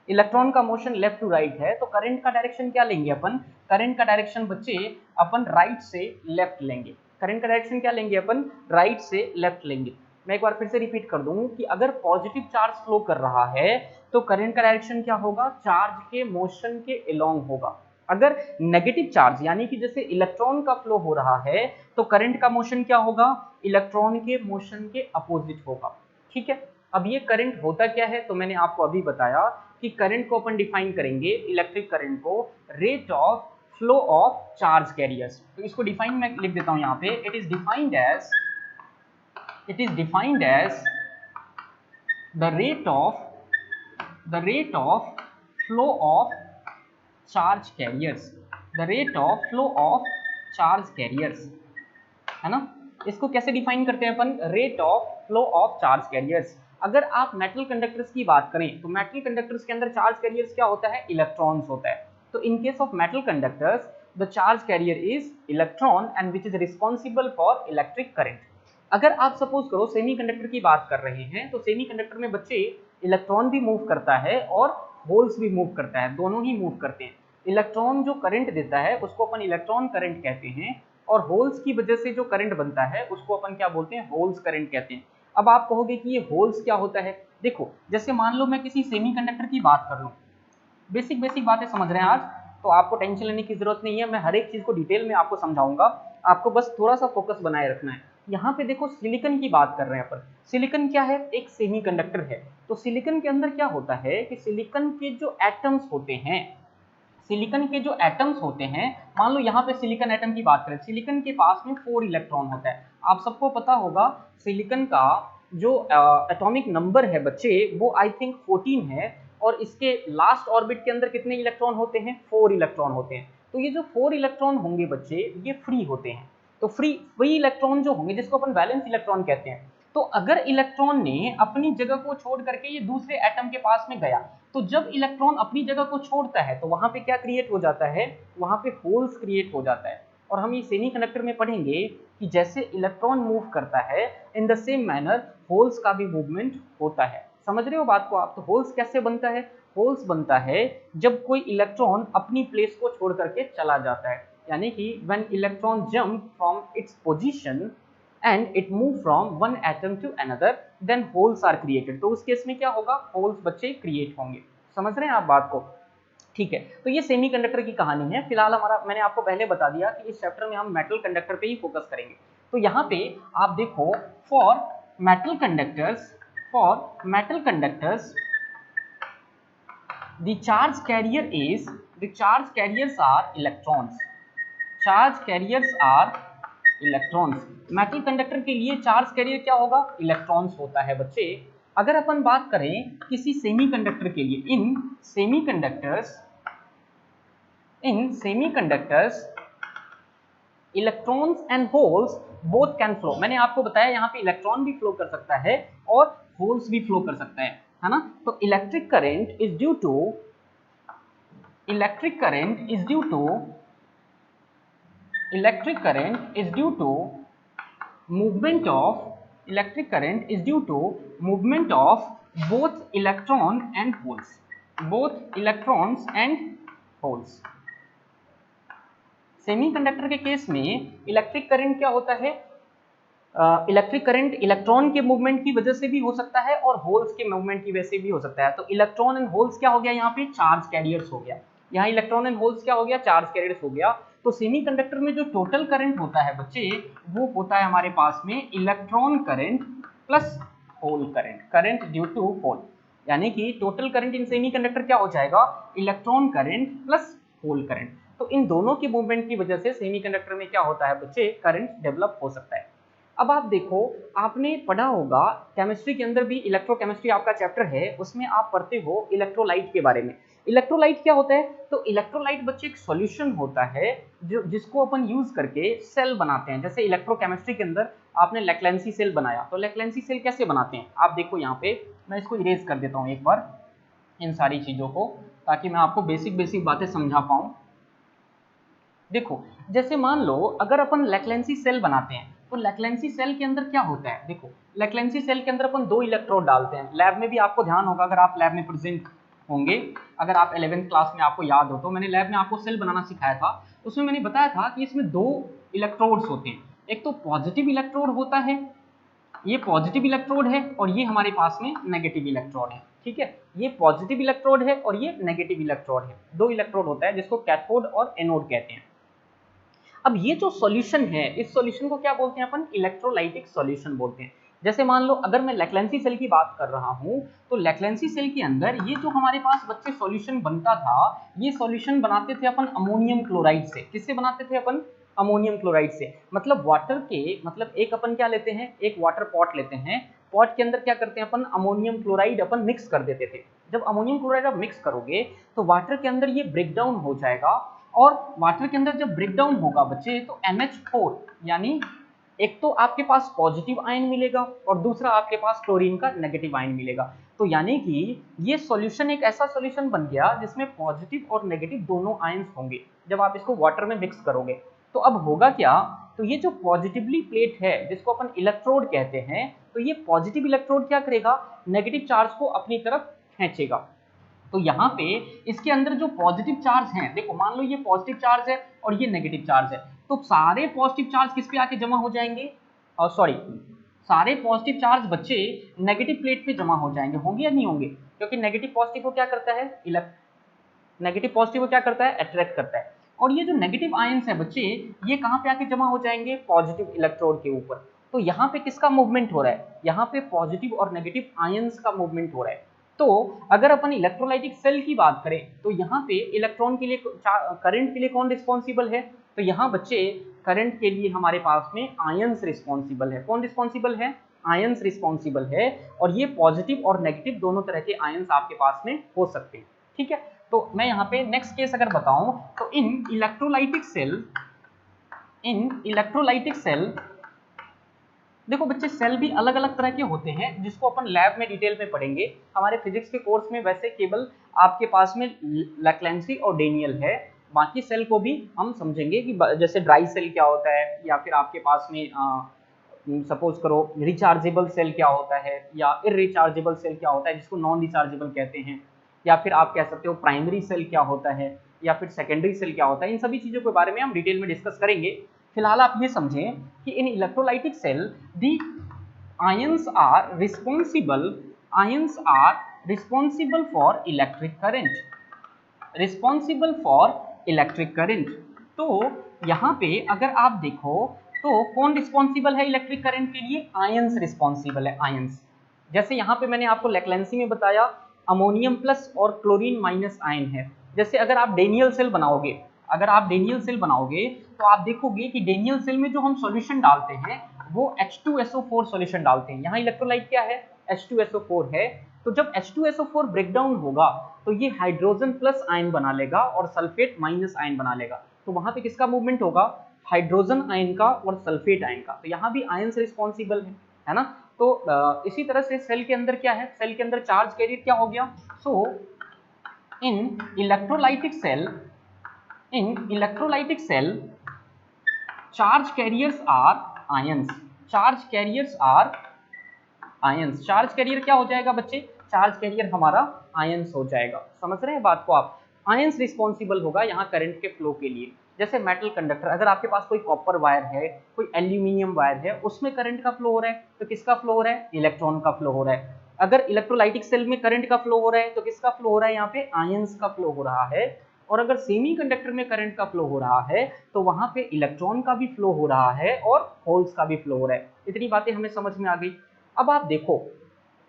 इलेक्ट्रॉन का मोशन लेफ्ट टू राइट है, तो करंट का डायरेक्शन क्या लेंगे अपन, करंट का डायरेक्शन बच्चे अपन राइट से लेफ्ट लेंगे। करंट का डायरेक्शन क्या लेंगे अपन, राइट से लेफ्ट लेंगे। मैं एक बार फिर से रिपीट कर दूं कि अगर पॉजिटिव चार्ज फ्लो कर रहा है तो करंट का डायरेक्शन क्या होगा, चार्ज के मोशन के अलोंग होगा। अगर नेगेटिव चार्ज यानी कि जैसे इलेक्ट्रॉन का फ्लो हो रहा है तो करंट का मोशन क्या होगा, इलेक्ट्रॉन के मोशन के अपोजिट होगा। ठीक है, अब ये करंट होता क्या है, तो मैंने आपको अभी बताया कि करंट को अपन डिफाइन करेंगे, इलेक्ट्रिक करंट को, rate of flow of charge carriers. तो इसको डिफाइन मैं लिख देता हूं यहाँ पे, it is defined as the rate of flow of charge carriers, the rate of flow of charge carriers, है ना। इसको कैसे डिफाइन करते हैं अपन, rate of flow of charge carriers. अगर आप मेटल कंडक्टर्स की बात करें तो मेटल कंडक्टर्स के अंदर चार्ज कैरियर्स क्या होता है, इलेक्ट्रॉन्स होता है। तो in case of metal conductors the charge carrier is electron and which is responsible for electric current. अगर आप सपोज करो सेमीकंडक्टर की बात कर रहे हैं तो सेमीकंडक्टर में बच्चे इलेक्ट्रॉन भी मूव करता है और होल्स भी मूव करता है, दोनों ही मूव करते हैं। इलेक्ट्रॉन जो करंट देता है उसको अपन इलेक्ट्रॉन करंट कहते हैं, और होल्स की वजह से जो करंट बनता है उसको अपन क्या बोलते हैं, होल्स करंट कहते हैं। अब आप कहोगे कि ये होल्स क्या होता है, देखो जैसे मान लो मैं किसी सेमीकंडक्टर की बात कर लूं, बेसिक बातें समझ रहे हैं आज, तो आपको टेंशन लेने की जरूरत नहीं है, मैं हर एक चीज को डिटेल में आपको समझाऊंगा, आपको बस थोड़ा सा फोकस बनाए रखना है। यहाँ पे देखो सिलिकॉन की बात कर रहे हैं अपन, सिलिकॉन क्या है, एक सेमीकंडक्टर है। तो सिलिकॉन के अंदर क्या होता है कि सिलिकॉन के जो एटम्स होते हैं, सिलिकॉन के जो एटम्स होते हैं, मान लो यहाँ पे सिलिकॉन एटम की बात करें, सिलिकॉन के पास में 4 इलेक्ट्रॉन होता है। आप सबको पता होगा सिलिकॉन का जो एटॉमिक नंबर है बच्चे वो आई थिंक 14 है, और इसके लास्ट ऑर्बिट के अंदर कितने इलेक्ट्रॉन होते हैं, 4 इलेक्ट्रॉन होते हैं। तो ये जो 4 इलेक्ट्रॉन होंगे बच्चे ये फ्री होते हैं। तो फ्री इलेक्ट्रॉन जो होंगे जिसको अपन वैलेंस इलेक्ट्रॉन कहते हैं, तो अगर इलेक्ट्रॉन ने अपनी जगह को छोड़ करके ये दूसरे एटम के पास में गया, तो जब इलेक्ट्रॉन अपनी जगह को छोड़ता है तो वहां पे क्या क्रिएट हो जाता है, वहां पे होल्स क्रिएट हो जाता है। और हम ये सेमीकंडक्टर में पढ़ेंगे कि जैसे इलेक्ट्रॉन मूव करता है in the same manner holes का भी मूवमेंट होता है। समझ रहे हो बात को आप। तो होल्स कैसे बनता है, होल्स बनता है जब कोई इलेक्ट्रॉन अपनी प्लेस को छोड़ करके चला जाता है, यानी कि when electron jump from its position and it move from one atom to another then holes are created। तो उस केस में क्या होगा, होल्स बच्चे क्रिएट होंगे। समझ रहे हैं आप बात को, ठीक है। तो ये सेमीकंडक्टर की कहानी है। फिलहाल हमारा, मैंने आपको पहले बता दिया कि इस चैप्टर में हम मेटल कंडक्टर पे ही फोकस करेंगे। तो यहाँ पे आप देखो, for metal conductors the charge carriers are electrons। Metal conductor के लिए चार्ज कैरियर क्या होगा, इलेक्ट्रॉन्स होता है बच्चे। अगर अपन बात करें किसी सेमीकंडक्टर के लिए, in semiconductors electrons and holes both can flow. मैंने आपको बताया यहाँ पे इलेक्ट्रॉन भी फ्लो कर सकता है और होल्स भी फ्लो कर सकता है ना। तो electric current is due to movement of both electrons and holes। Semiconductor के केस में इलेक्ट्रिक करंट क्या होता है, इलेक्ट्रिक करंट इलेक्ट्रॉन के मूवमेंट की वजह से भी हो सकता है और होल्स के मूवमेंट की वजह से भी हो सकता है। तो इलेक्ट्रॉन एंड होल्स क्या हो गया, यहाँ पे चार्ज कैरियर्स हो गया, यहाँ इलेक्ट्रॉन एंड होल्स क्या हो गया, चार्ज कैरियर्स हो गया। तो सेमीकंडक्टर में जो टोटल करंट होता है बच्चे, वो होता है हमारे पास में electron current plus hole current due to hole, यानी कि टोटल करंट इन सेमीकंडक्टर क्या हो जाएगा, electron current plus hole current. तो इन दोनों के मूवमेंट की वजह से सेमीकंडक्टर में क्या होता है बच्चे, करंट डेवलप हो सकता है। अब आप देखो, आपने पढ़ा होगा केमिस्ट्री के अंदर भी, इलेक्ट्रोकेमिस्ट्री आपका चैप्टर है, उसमें आप पढ़ते हो इलेक्ट्रोलाइट के बारे में। इलेक्ट्रोलाइट क्या होता है, तो इलेक्ट्रोलाइट बच्चे एक सॉल्यूशन होता है जो जिसको अपन यूज करके सेल बनाते हैं। जैसे इलेक्ट्रोकेमिस्ट्री के अंदर आपने लेक्लेंसी सेल बनाया, तो लेक्लेंसी सेल कैसे बनाते हैं आप देखो, यहाँ पे मैं इसको इरेज कर देता हूँ एक बार इन सारी चीजों को, ताकि मैं आपको बेसिक बातें समझा पाऊं। देखो, जैसे मान लो अगर अपन लेक्लेंसी सेल बनाते हैं, तो लेक्लेंसी सेल के अंदर क्या होता है, देखो लेक्लेंसी सेल के अंदर अपन 2 इलेक्ट्रोड डालते हैं। लैब में भी आपको ध्यान होगा, अगर आप लैब में प्रेजेंट होंगे, अगर आप 11th क्लास में आपको याद हो, तो मैंने लैब में आपको सेल बनाना सिखाया था। उसमें मैंने बताया था कि इसमें 2 इलेक्ट्रोड्स होते हैं, एक तो पॉजिटिव इलेक्ट्रोड होता है, ये पॉजिटिव इलेक्ट्रोड है, और ये हमारे पास में नेगेटिव इलेक्ट्रोड है। ठीक है, ये पॉजिटिव इलेक्ट्रोड है और ये नेगेटिव इलेक्ट्रोड है। 2 इलेक्ट्रोड होता है जिसको कैथोड और एनोड कहते हैं। अब ये जो सॉल्यूशन है, इस सॉल्यूशन को क्या बोलते हैं अपन, इलेक्ट्रोलाइटिक सॉल्यूशन बोलते हैं। जैसे मान लो अगर मैं लेक्लेंसी सेल की बात कर रहा हूं, तो लेक्लेंसी सेल के अंदर ये जो हमारे पास बच्चे सॉल्यूशन बनता था, ये सॉल्यूशन बनाते थे अपन अमोनियम क्लोराइड से। किससे बनाते थे अपन, अमोनियम क्लोराइड से। मतलब वाटर के, मतलब एक अपन क्या लेते हैं, एक वाटर पॉट लेते हैं, पॉट के अंदर क्या करते हैं अपन, अमोनियम क्लोराइड अपन मिक्स कर देते थे। जब अमोनियम क्लोराइड आप मिक्स करोगे तो वाटर के अंदर ये ब्रेक डाउन हो जाएगा, और वाटर के अंदर जब ब्रेक डाउन होगा बच्चे, तो NH4 यानी एक तो आपके पास पॉजिटिव आयन मिलेगा और दूसरा आपके पास क्लोरीन का नेगेटिव आयन मिलेगा। तो यानी कि ये सॉल्यूशन एक ऐसा सॉल्यूशन बन गया जिसमें पॉजिटिव और नेगेटिव दोनों आयंस होंगे जब आप इसको वाटर में मिक्स करोगे। तो अब होगा क्या, तो ये जो पॉजिटिवली प्लेट है जिसको अपन इलेक्ट्रोड कहते हैं, तो ये पॉजिटिव इलेक्ट्रोड क्या करेगा, नेगेटिव चार्ज को अपनी तरफ खींचेगा। तो यहाँ पे इसके अंदर जो पॉजिटिव चार्ज हैं, देखो मान लो ये पॉजिटिव चार्ज है और ये नेगेटिव चार्ज है, तो सारे पॉजिटिव चार्ज किस पे आके जमा हो जाएंगे, और सॉरी सारे पॉजिटिव चार्ज बच्चे नेगेटिव प्लेट पे जमा हो जाएंगे, होंगे या नहीं होंगे, क्योंकि नेगेटिव पॉजिटिव को क्या करता है, नेगेटिव पॉजिटिव को क्या करता है, अट्रैक्ट करता है। और ये जो नेगेटिव आयंस है बच्चे, ये कहाँ पे आके जमा हो जाएंगे, पॉजिटिव इलेक्ट्रोड के ऊपर। तो यहाँ पे किसका मूवमेंट हो रहा है, यहाँ पे पॉजिटिव और नेगेटिव आयंस का मूवमेंट हो रहा है। तो अगर अपन इलेक्ट्रोलाइटिक सेल की बात करें, तो यहाँ पे इलेक्ट्रॉन के लिए, करंट के लिए कौन रिस्पॉन्सिबल है, तो यहाँ बच्चे करंट के लिए हमारे पास में आयंस रिस्पॉन्सिबल है। कौन रिस्पॉन्सिबल है, आयंस रिस्पॉन्सिबल है, और ये पॉजिटिव और नेगेटिव दोनों तरह के आयंस आपके पास में हो सकते हैं। ठीक है, तो मैं यहाँ पे नेक्स्ट केस अगर बताऊं, तो इन इलेक्ट्रोलाइटिक सेल देखो बच्चे, सेल भी अलग अलग तरह के होते हैं जिसको अपन लैब में डिटेल में पढ़ेंगे। हमारे फिजिक्स के कोर्स में वैसे केवल आपके पास में लेक्लेंसी और डेनियल है, बाकी सेल को भी हम समझेंगे कि जैसे ड्राई सेल क्या होता है, या फिर आपके पास में सपोज करो रिचार्जेबल सेल क्या होता है, या इरिचार्जेबल सेल क्या होता है जिसको नॉन रिचार्जेबल कहते हैं, या फिर आप कह सकते हो प्राइमरी सेल क्या होता है, या फिर सेकेंडरी सेल क्या होता है। इन सभी चीज़ों के बारे में हम डिटेल में डिस्कस करेंगे। फिलहाल आप ये समझें कि in electrolytic cell the ions are responsible for electric current। तो यहाँ पे अगर आप देखो तो कौन रिस्पॉन्सिबल है इलेक्ट्रिक करंट के लिए, आयंस रिस्पॉन्सिबल है, आयंस। जैसे यहाँ पे मैंने आपको लेक्लेंसी में बताया अमोनियम प्लस और क्लोरीन माइनस आयन है। जैसे अगर आप डेनियल सेल बनाओगे, तो आप देखोगे कि डेनियल सेल में जो हम सॉल्यूशन डालते हैं वो H2SO4 सॉल्यूशन डालते हैं। यहाँ इलेक्ट्रोलाइट क्या है, H2SO4 है, तो जब H2SO4 ब्रेक डाउन होगा तो ये हाइड्रोजन प्लस आयन बना लेगा और सल्फेट माइनस आयन बना लेगा। तो वहां पे किसका मूवमेंट होगा, हाइड्रोजन आयन का और सल्फेट आयन का। तो यहाँ भी आयंस रिस्पॉन्सिबल है ना। तो इसी तरह से सेल के अंदर क्या है, सेल के अंदर चार्ज कैरियर क्या हो गया। So in electrolytic cell charge carriers are ions, charge carriers are ions. Charge carrier क्या हो जाएगा बच्चे, चार्ज कैरियर हमारा आयंस हो जाएगा। समझ रहे हैं बात को आप। आयंस रिस्पॉन्सिबल होगा यहाँ करंट के फ्लो के लिए। जैसे मेटल कंडक्टर, अगर आपके पास कोई कॉपर वायर है, कोई एल्यूमिनियम वायर है, उसमें करंट का फ्लो हो रहा है, तो किसका फ्लो हो रहा है, इलेक्ट्रॉन का फ्लो हो रहा है। अगर इलेक्ट्रोलाइटिक सेल में करंट का फ्लो हो रहा है, तो किसका फ्लो हो रहा है, यहाँ पे आयंस का फ्लो हो रहा है। और अगर सेमी कंडक्टर में करंट का फ्लो हो रहा है, तो वहां पे इलेक्ट्रॉन का भी फ्लो हो रहा है और होल्स का भी फ्लो हो रहा है। इतनी बातें हमें समझ में आ गई। अब आप देखो,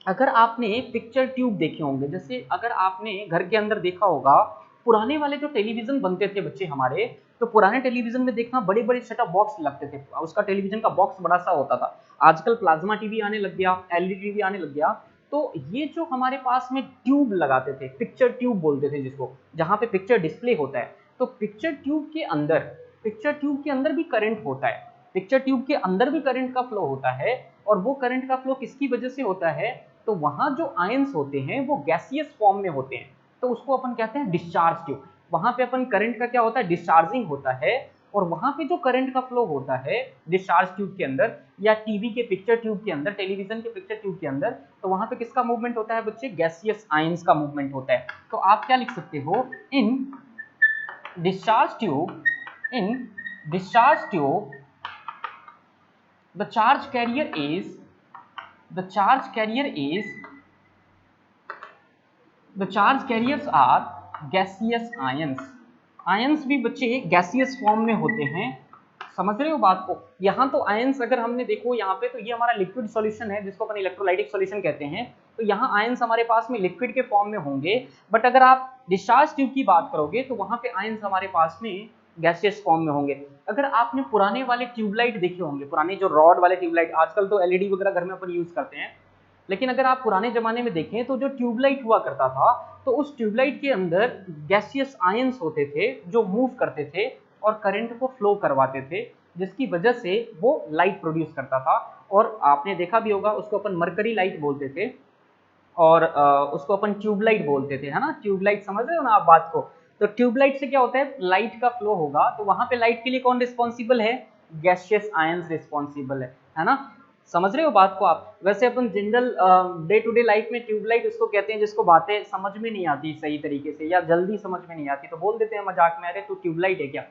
अगर आपने पिक्चर ट्यूब देखे होंगे, जैसे अगर आपने घर के अंदर देखा होगा, पुराने वाले जो टेलीविजन बनते थे बच्चे हमारे, तो पुराने टेलीविजन में देखना बड़े बड़े सेटअप बॉक्स लगते थे, उसका टेलीविजन का बॉक्स बड़ा सा होता था। आजकल प्लाज्मा टीवी आने लग गया, एलईडी टीवी आने लग गया। तो ये जो हमारे पास में ट्यूब लगाते थे, पिक्चर ट्यूब बोलते थे जिसको, जहां पे पिक्चर डिस्प्ले होता है, तो पिक्चर ट्यूब के अंदर भी करंट होता है। पिक्चर ट्यूब के अंदर भी करंट का फ्लो होता है। और वो करंट का फ्लो किसकी वजह से होता है, तो वहां जो आयंस होते हैं वो गैसियस फॉर्म में होते हैं, तो उसको अपन कहते हैं डिस्चार्ज ट्यूब। वहां पे अपन करंट का क्या होता है, डिस्चार्जिंग होता है। और वहां पे जो करंट का फ्लो होता है डिस्चार्ज ट्यूब के अंदर, या टीवी के पिक्चर ट्यूब के अंदर, टेलीविजन के पिक्चर ट्यूब के अंदर, तो वहां पे किसका मूवमेंट होता है बच्चे, गैसियस आयंस का मूवमेंट होता है। तो आप क्या लिख सकते हो, इन discharge tube the charge carrier is the charge carriers are gaseous ions। Ions भी बच्चे गैसियस फॉर्म में होते हैं। समझ रहे हो बात को। यहाँ तो आयंस अगर हमने देखो यहाँ पे, तो ये हमारा लिक्विड सॉल्यूशन है जिसको अपन इलेक्ट्रोलाइटिक सॉल्यूशन कहते हैं। तो यहाँ आयंस हमारे पास में लिक्विड के फॉर्म में होंगे। बट अगर आप डिस्चार्ज ट्यूब की बात करोगे, तो वहां पे आयंस हमारे पास में गैसियस फॉर्म में होंगे। अगर आपने पुराने वाले ट्यूबलाइट देखे होंगे, पुराने जो रॉड वाले ट्यूबलाइट, आजकल तो एलईडी वगैरह घर में अपन यूज करते हैं, लेकिन अगर आप पुराने जमाने में देखें तो जो ट्यूबलाइट हुआ करता था, तो उस ट्यूबलाइट के अंदर गैसियस आयंस होते थे जो मूव करते थे और करंट को फ्लो करवाते थे, जिसकी वजह से वो लाइट प्रोड्यूस करता था। और आपने देखा भी होगा, उसको अपन मरकरी लाइट बोलते थे और उसको अपन ट्यूबलाइट बोलते थे, है ना। ट्यूबलाइट समझ रहे हो ना आप बात को। तो ट्यूबलाइट से क्या होता है, लाइट का फ्लो होगा, तो वहां पे लाइट के लिए कौन रिस्पॉन्सिबल है, गैसियस आयंस रिस्पॉन्सिबल है ना। समझ रहे हो बात को आप। वैसे अपन general day to day life में ट्यूबलाइट उसको कहते हैं जिसको बातें समझ में नहीं आती सही तरीके से, या जल्दी समझ में नहीं आती, तो बोल देते हैं मजाक में, अरे तू ट्यूबलाइट है क्या।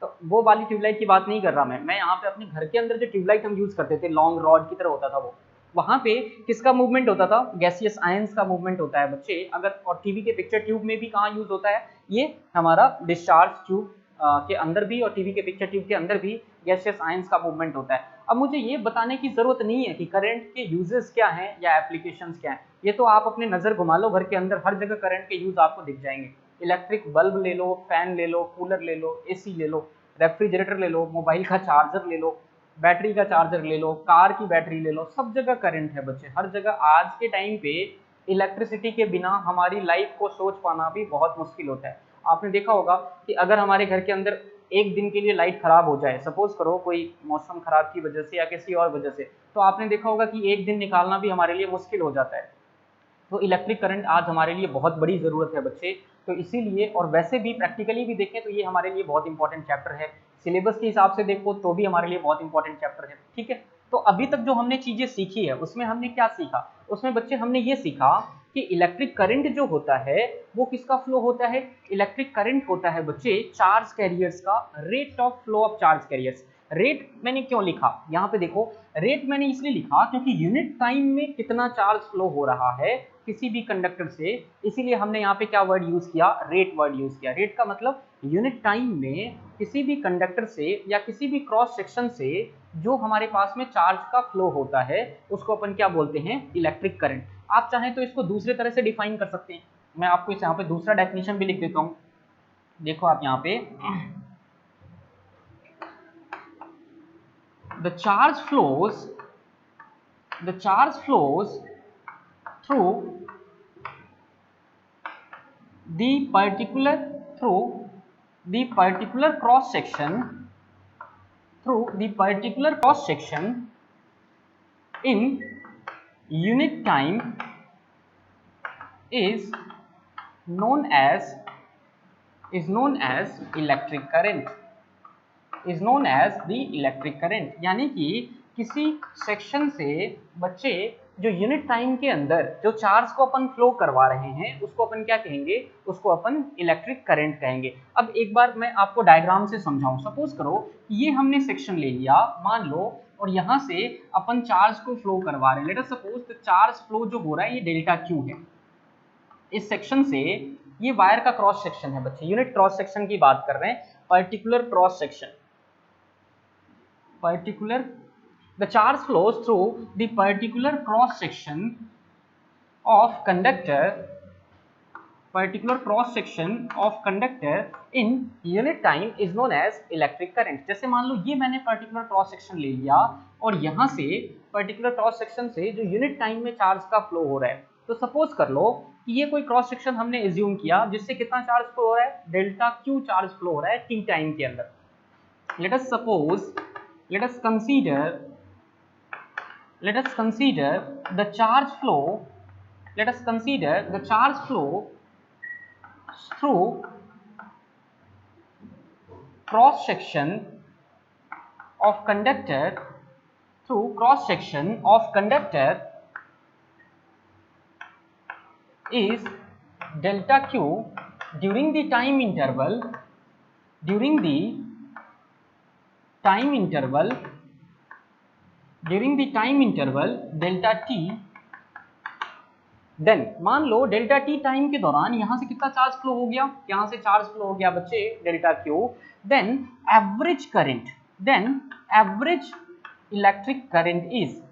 तो वो वाली ट्यूबलाइट की बात नहीं कर रहा मैं यहाँ पे अपने घर के अंदर जो ट्यूबलाइट हम यूज करते थे, लॉन्ग रॉड की तरह होता था वो, वहां पे किसका मूवमेंट होता था, गैसियस आयंस का मूवमेंट होता है बच्चे। अगर और टीवी के पिक्चर ट्यूब में भी कहाँ यूज होता है, ये हमारा डिस्चार्ज ट्यूब के अंदर भी और टीवी के पिक्चर ट्यूब के अंदर भी गैसियस आयंस का मूवमेंट होता है। अब मुझे ये बताने की जरूरत नहीं है कि करंट के यूजेस क्या हैं या एप्लीकेशंस क्या हैं, ये तो आप अपने नजर घुमा लो, घर के अंदर हर जगह करंट के यूज आपको दिख जाएंगे। इलेक्ट्रिक बल्ब ले लो, फैन ले लो, कूलर ले लो, एसी ले लो, रेफ्रिजरेटर ले लो, मोबाइल का चार्जर ले लो, बैटरी का चार्जर ले लो, कार की बैटरी ले लो, सब जगह करंट है बच्चे, हर जगह। आज के टाइम पे इलेक्ट्रिसिटी के बिना हमारी लाइफ को सोच पाना भी बहुत मुश्किल होता है। आपने देखा होगा कि अगर हमारे घर के अंदर एक दिन के लिए लाइट खराब हो जाए, सपोज करो कोई मौसम खराब की वजह से या किसी और वजह से, तो आपने देखा होगा कि एक दिन निकालना भी हमारे लिए मुश्किल हो जाता है। तो इलेक्ट्रिक करंट आज हमारे लिए बहुत बड़ी ज़रूरत है बच्चे। तो इसीलिए, और वैसे भी प्रैक्टिकली भी देखें तो ये हमारे लिए बहुत इंपॉर्टेंट चैप्टर है। सिलेबस के हिसाब से देखो तो भी हमारे लिए बहुत इंपॉर्टेंट चैप्टर है, ठीक है। तो अभी तक जो हमने चीज़ें सीखी है उसमें हमने क्या सीखा, उसमें बच्चे हमने ये सीखा कि इलेक्ट्रिक करंट जो होता है वो किसका फ्लो होता है, इलेक्ट्रिक करंट होता है बच्चे चार्ज कैरियर्स का, rate of flow of charge carriers. Rate मैंने क्यों लिखा, यहाँ पे देखो, रेट मैंने इसलिए लिखा क्योंकि यूनिट टाइम में कितना चार्ज फ्लो हो रहा है किसी भी कंडक्टर से, इसीलिए हमने यहाँ पे क्या वर्ड यूज किया, रेट वर्ड यूज किया। रेट का मतलब यूनिट टाइम में किसी भी कंडक्टर से या किसी भी क्रॉस सेक्शन से जो हमारे पास में चार्ज का फ्लो होता है उसको अपन क्या बोलते हैं, इलेक्ट्रिक करंट। आप चाहें तो इसको दूसरे तरह से डिफाइन कर सकते हैं, मैं आपको इस यहाँ पे दूसरा डेफिनेशन भी लिख देता हूँ। देखो आप यहाँ पे, the charge flows through the particular cross section in unit time is known as electric current, यानी कि किसी सेक्शन से बच्चे जो यूनिट टाइम के अंदर जो चार्ज को अपन फ्लो करवा रहे हैं उसको अपन क्या कहेंगे, उसको अपन इलेक्ट्रिक करंट कहेंगे। अब एक बार मैं आपको डायग्राम से समझाऊं। सपोज करो ये हमने सेक्शन ले लिया मान लो, और यहाँ से अपन चार्ज को फ्लो करवा रहे हैं। Let us suppose the charge flow जो हो रहा है ये डेल्टा क्यू है। इस सेक्शन से ये वायर का क्रॉस सेक्शन है बच्चे, यूनिट क्रॉस सेक्शन की बात कर रहे हैं, particular cross section, the charge flows through the particular cross section of conductor in unit time is known as electric current। जैसे मान लो ये मैंने पर्टिकुलर क्रॉस सेक्शन ले लिया और यहाँ से पर्टिकुलर क्रॉस सेक्शन से जो यूनिट टाइम में चार्ज का फ्लो हो रहा है, तो सपोज कर लो कि ये कोई क्रॉस सेक्शन हमने एज्यूम किया जिससे कितना चार्ज फ्लो हो रहा है, डेल्टा क्यू चार्ज फ्लो हो रहा है टी टाइम के अंदर। let us consider the charge flow through cross section of conductor is delta q during the time interval delta T. Then मान लो डेल्टा टी टाइम के दौरान यहां से कितना चार्ज फ्लो हो गया, यहां से चार्ज फ्लो हो गया बच्चे delta Q. Then average electric current is,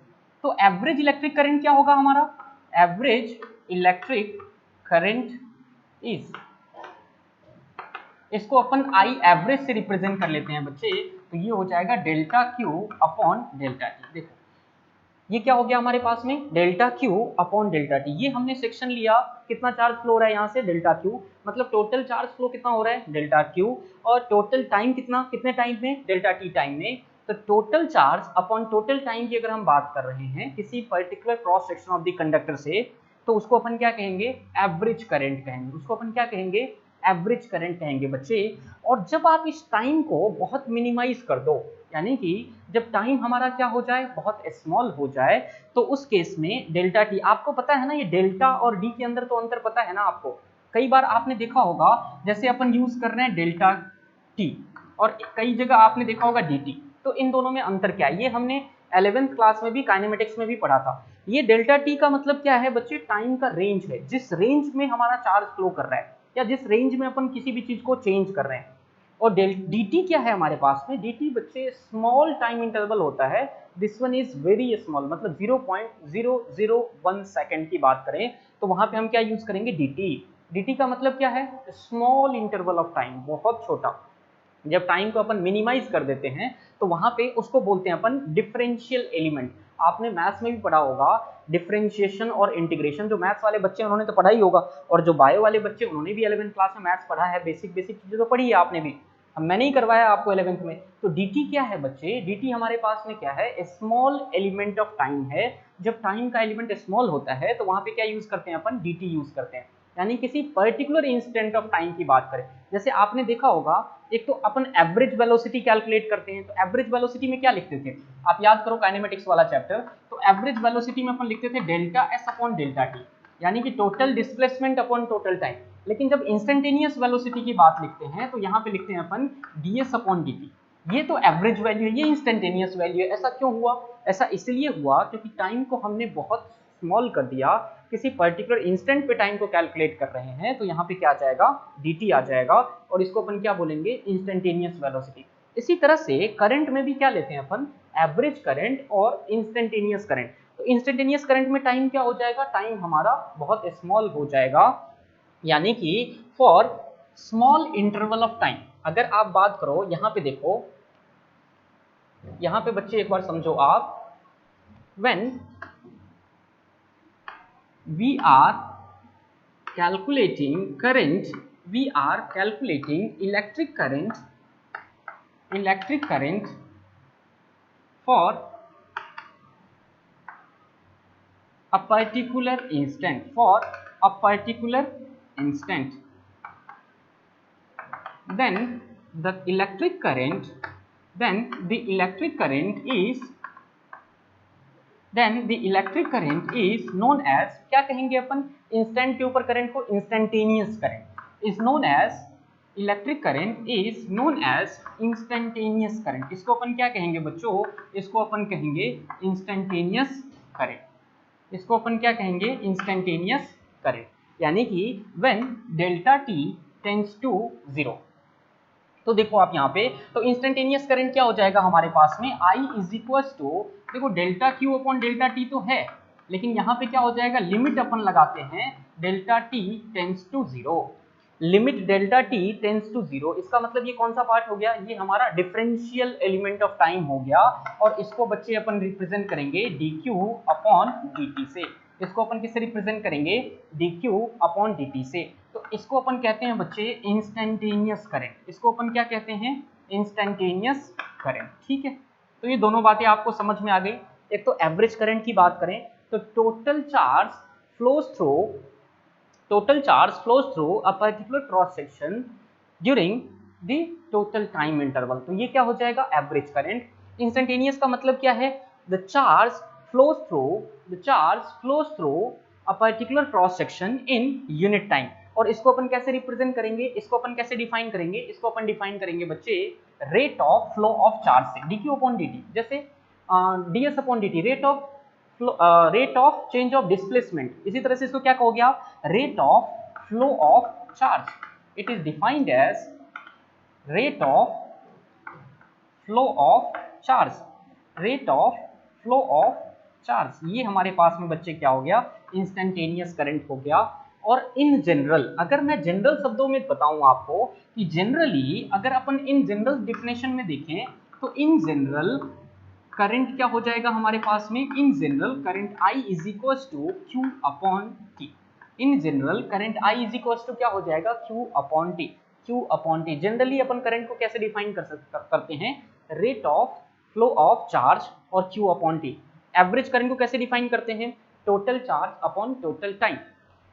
तो एवरेज इलेक्ट्रिक करंट क्या होगा हमारा, एवरेज इलेक्ट्रिक करंट इज, इसको अपन आई एवरेज से रिप्रेजेंट कर लेते हैं बच्चे, तो ये हो जाएगा delta Q upon delta T. देखो ये क्या हो गया हमारे पास में, delta Q upon delta T. ये हमने सेक्शन लिया, कितना चार्ज फ्लो हो रहा है यहाँ से, डेल्टा क्यू, मतलब टोटल चार्ज फ्लो कितना हो रहा है, डेल्टा क्यू, और टोटल टाइम कितने टाइम में, डेल्टा टी टाइम में। तो total charge upon total time की अगर हम बात कर रहे हैं किसी particular cross section of the conductor से, तो उसको अपन क्या कहेंगे, एवरेज करंट कहेंगे, एवरेज करंट कहेंगे बच्चे। और जब आप इस टाइम को बहुत मिनिमाइज कर दो, यानी कि जब टाइम हमारा क्या हो जाए, बहुत स्मॉल हो जाए, तो उस केस में डेल्टा टी, आपको पता है ना ये डेल्टा और डी के अंदर तो अंतर पता है ना आपको, कई बार आपने देखा होगा जैसे अपन यूज कर रहे हैं डेल्टा टी और कई जगह आपने देखा होगा डी टी, तो इन दोनों में अंतर क्या है, ये हमने 11th क्लास में भी काइनेमेटिक्स में भी पढ़ा था। ये डेल्टा टी का मतलब क्या है बच्चे, टाइम का रेंज है, जिस रेंज में हमारा चार्ज फ्लो कर रहा है या जिस रेंज में अपन किसी भी चीज को चेंज कर रहे हैं। और dt क्या है हमारे पास में, dt बच्चे स्मॉल टाइम इंटरवल होता है, this one is very small, मतलब 0.001 सेकंड की बात करें तो वहां पे हम क्या यूज करेंगे, dt का मतलब क्या है, स्मॉल इंटरवल ऑफ टाइम, बहुत छोटा। जब टाइम को अपन मिनिमाइज कर देते हैं तो वहां पे उसको बोलते हैं अपन डिफरेंशियल एलिमेंट। आपने मैथ्स में भी पढ़ा होगा डिफरेंशिएशन और इंटीग्रेशन, जो मैथ्स वाले बच्चे उन्होंने तो पढ़ा ही होगा, और जो बायो वाले बच्चे उन्होंने भी 11th क्लास में मैथ्स पढ़ा है, बेसिक चीजें तो पढ़ी है आपने भी, मैंने ही करवाया आपको 11th में। तो dt क्या है बच्चे, dt हमारे पास में क्या है, स्मॉल एलिमेंट ऑफ टाइम है। जब टाइम का एलिमेंट स्मॉल होता है तो वहां पे क्या यूज करते हैं अपन, dt यूज करते हैं, यानी किसी पर्टिकुलर इंस्टेंट ऑफ टाइम की बात करें। जैसे आपने देखा होगा, एक तो अपन एवरेज वेलोसिटी कैलकुलेट करते हैं, तो एवरेज वेलोसिटी में क्या लिखते थे, आप याद करो काइनेमेटिक्स वाला चैप्टर, तो एवरेज वेलोसिटी में अपन लिखते थे delta S upon delta T, यानी कि total displacement upon total time. लेकिन जब इंस्टेंटेनियस वेलोसिटी की बात लिखते हैं तो यहाँ पे लिखते हैं अपन ds अपॉन dt। ये तो एवरेज वैल्यू है, ये इंस्टेंटेनियस वैल्यू है। ऐसा क्यों हुआ, ऐसा इसलिए हुआ क्योंकि टाइम को हमने बहुत स्मॉल कर दिया, किसी पर्टिकुलर इंस्टेंट पे टाइम को कैलकुलेट कर रहे हैं, तो यहाँ पे क्या आ जाएगा, dt आ जाएगा, और इसको अपन क्या बोलेंगे, इंस्टेंटेनियस वेलोसिटी। इसी तरह से करंट में भी क्या लेते हैं अपन, एवरेज करंट और इंस्टेंटेनियस करंट। तो इंस्टेंटेनियस करंट में टाइम क्या हो जाएगा, टाइम हमारा बहुत स्मॉल हो जाएगा, यानी कि for small interval of time. अगर आप बात करो यहाँ पे देखो, यहाँ पे बच्चे एक बार समझो आप, when we are calculating current, we are calculating electric current for a particular instant, then the electric current is known as, क्या कहेंगे अपन इंस्टेंट के ऊपर करंट को, instantaneous current is known as, electric current is known as instantaneous current. इसको अपन क्या कहेंगे बच्चों, इसको अपन कहेंगे इंस्टेंटेनियस करंट, इसको अपन क्या कहेंगे इंस्टेंटेनियस करंट, यानी कि when delta T tends to 0। तो देखो आप यहाँ पे, तो इंस्टेंटेनियस करंट क्या हो जाएगा हमारे पास में, I इज इक्वल टू, देखो delta Q upon delta T तो है, लेकिन यहाँ पे क्या हो जाएगा, लिमिट अपन लगाते हैं delta T tends to 0, limit delta T tends to 0। इसका मतलब ये कौन सा पार्ट हो गया, ये हमारा डिफरेंशियल एलिमेंट ऑफ टाइम हो गया, और इसको बच्चे अपन रिप्रेजेंट करेंगे dq अपॉन dt से। इसको अपन किससे रिप्रेजेंट करेंगे, dq अपॉन dt से। तो इसको अपन कहते हैं बच्चे इंस्टेंटेनियस करंट, इसको अपन क्या कहते हैं, इंस्टेंटेनियस करंट। ठीक है, तो ये दोनों बातें आपको समझ में आ गई। एक तो एवरेज करंट की बात करें तो total charge flows through a particular cross section during the total time interval. तो ये क्या हो जाएगा, एवरेज करंट। इंस्टेंटेनियस का मतलब क्या है, the charge flows through a particular cross section in unit time। और इसको अपन कैसे रिप्रेजेंट करेंगे, इसको अपन कैसे डिफाइन करेंगे, इसको अपन डिफाइन करेंगे बच्चे rate of flow of charge से, dq अपॉन dt, जैसे ds upon dt, rate of change of displacement. इसी तरह से इसको क्या कहोगे आप, rate of flow of charge, it is defined as rate of flow of charge, rate of flow of charge. ये हमारे पास में बच्चे क्या हो गया, इंस्टेंटेनियस करंट हो गया। और इन जनरल, अगर मैं जनरल शब्दों में बताऊं आपको कि जनरली अगर अपन इन जनरल डिफिनेशन में देखें तो इन जनरल करंट क्या हो जाएगा हमारे पास में, in general current I is equal to Q upon T। In general current I is equal to क्या हो जाएगा, Q अपॉन T। जनरली अपन करंट को कैसे डिफाइन करते हैं, rate of flow of charge और Q upon T। Average current को कैसे डिफाइन करते हैं, total charge upon total time.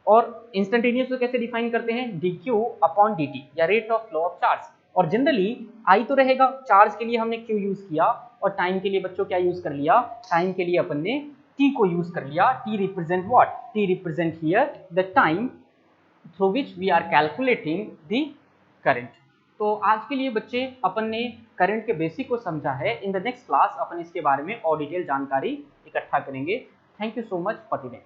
और इंस्टेंटेनियस को कैसे डिफाइन करते हैं, dq अपॉन dt या rate of flow of charge. और जनरली I तो रहेगा, चार्ज के लिए हमने Q यूज किया, और टाइम के लिए बच्चों क्या यूज कर लिया, टाइम के लिए अपन ने T को यूज कर लिया। T represent what, T represent here the time through which we are calculating the current. तो आज के लिए बच्चे अपन ने करंट के बेसिक को समझा है। इन द नेक्स्ट क्लास अपन इसके बारे में और डिटेल जानकारी इकट्ठा करेंगे। Thank you so much for today.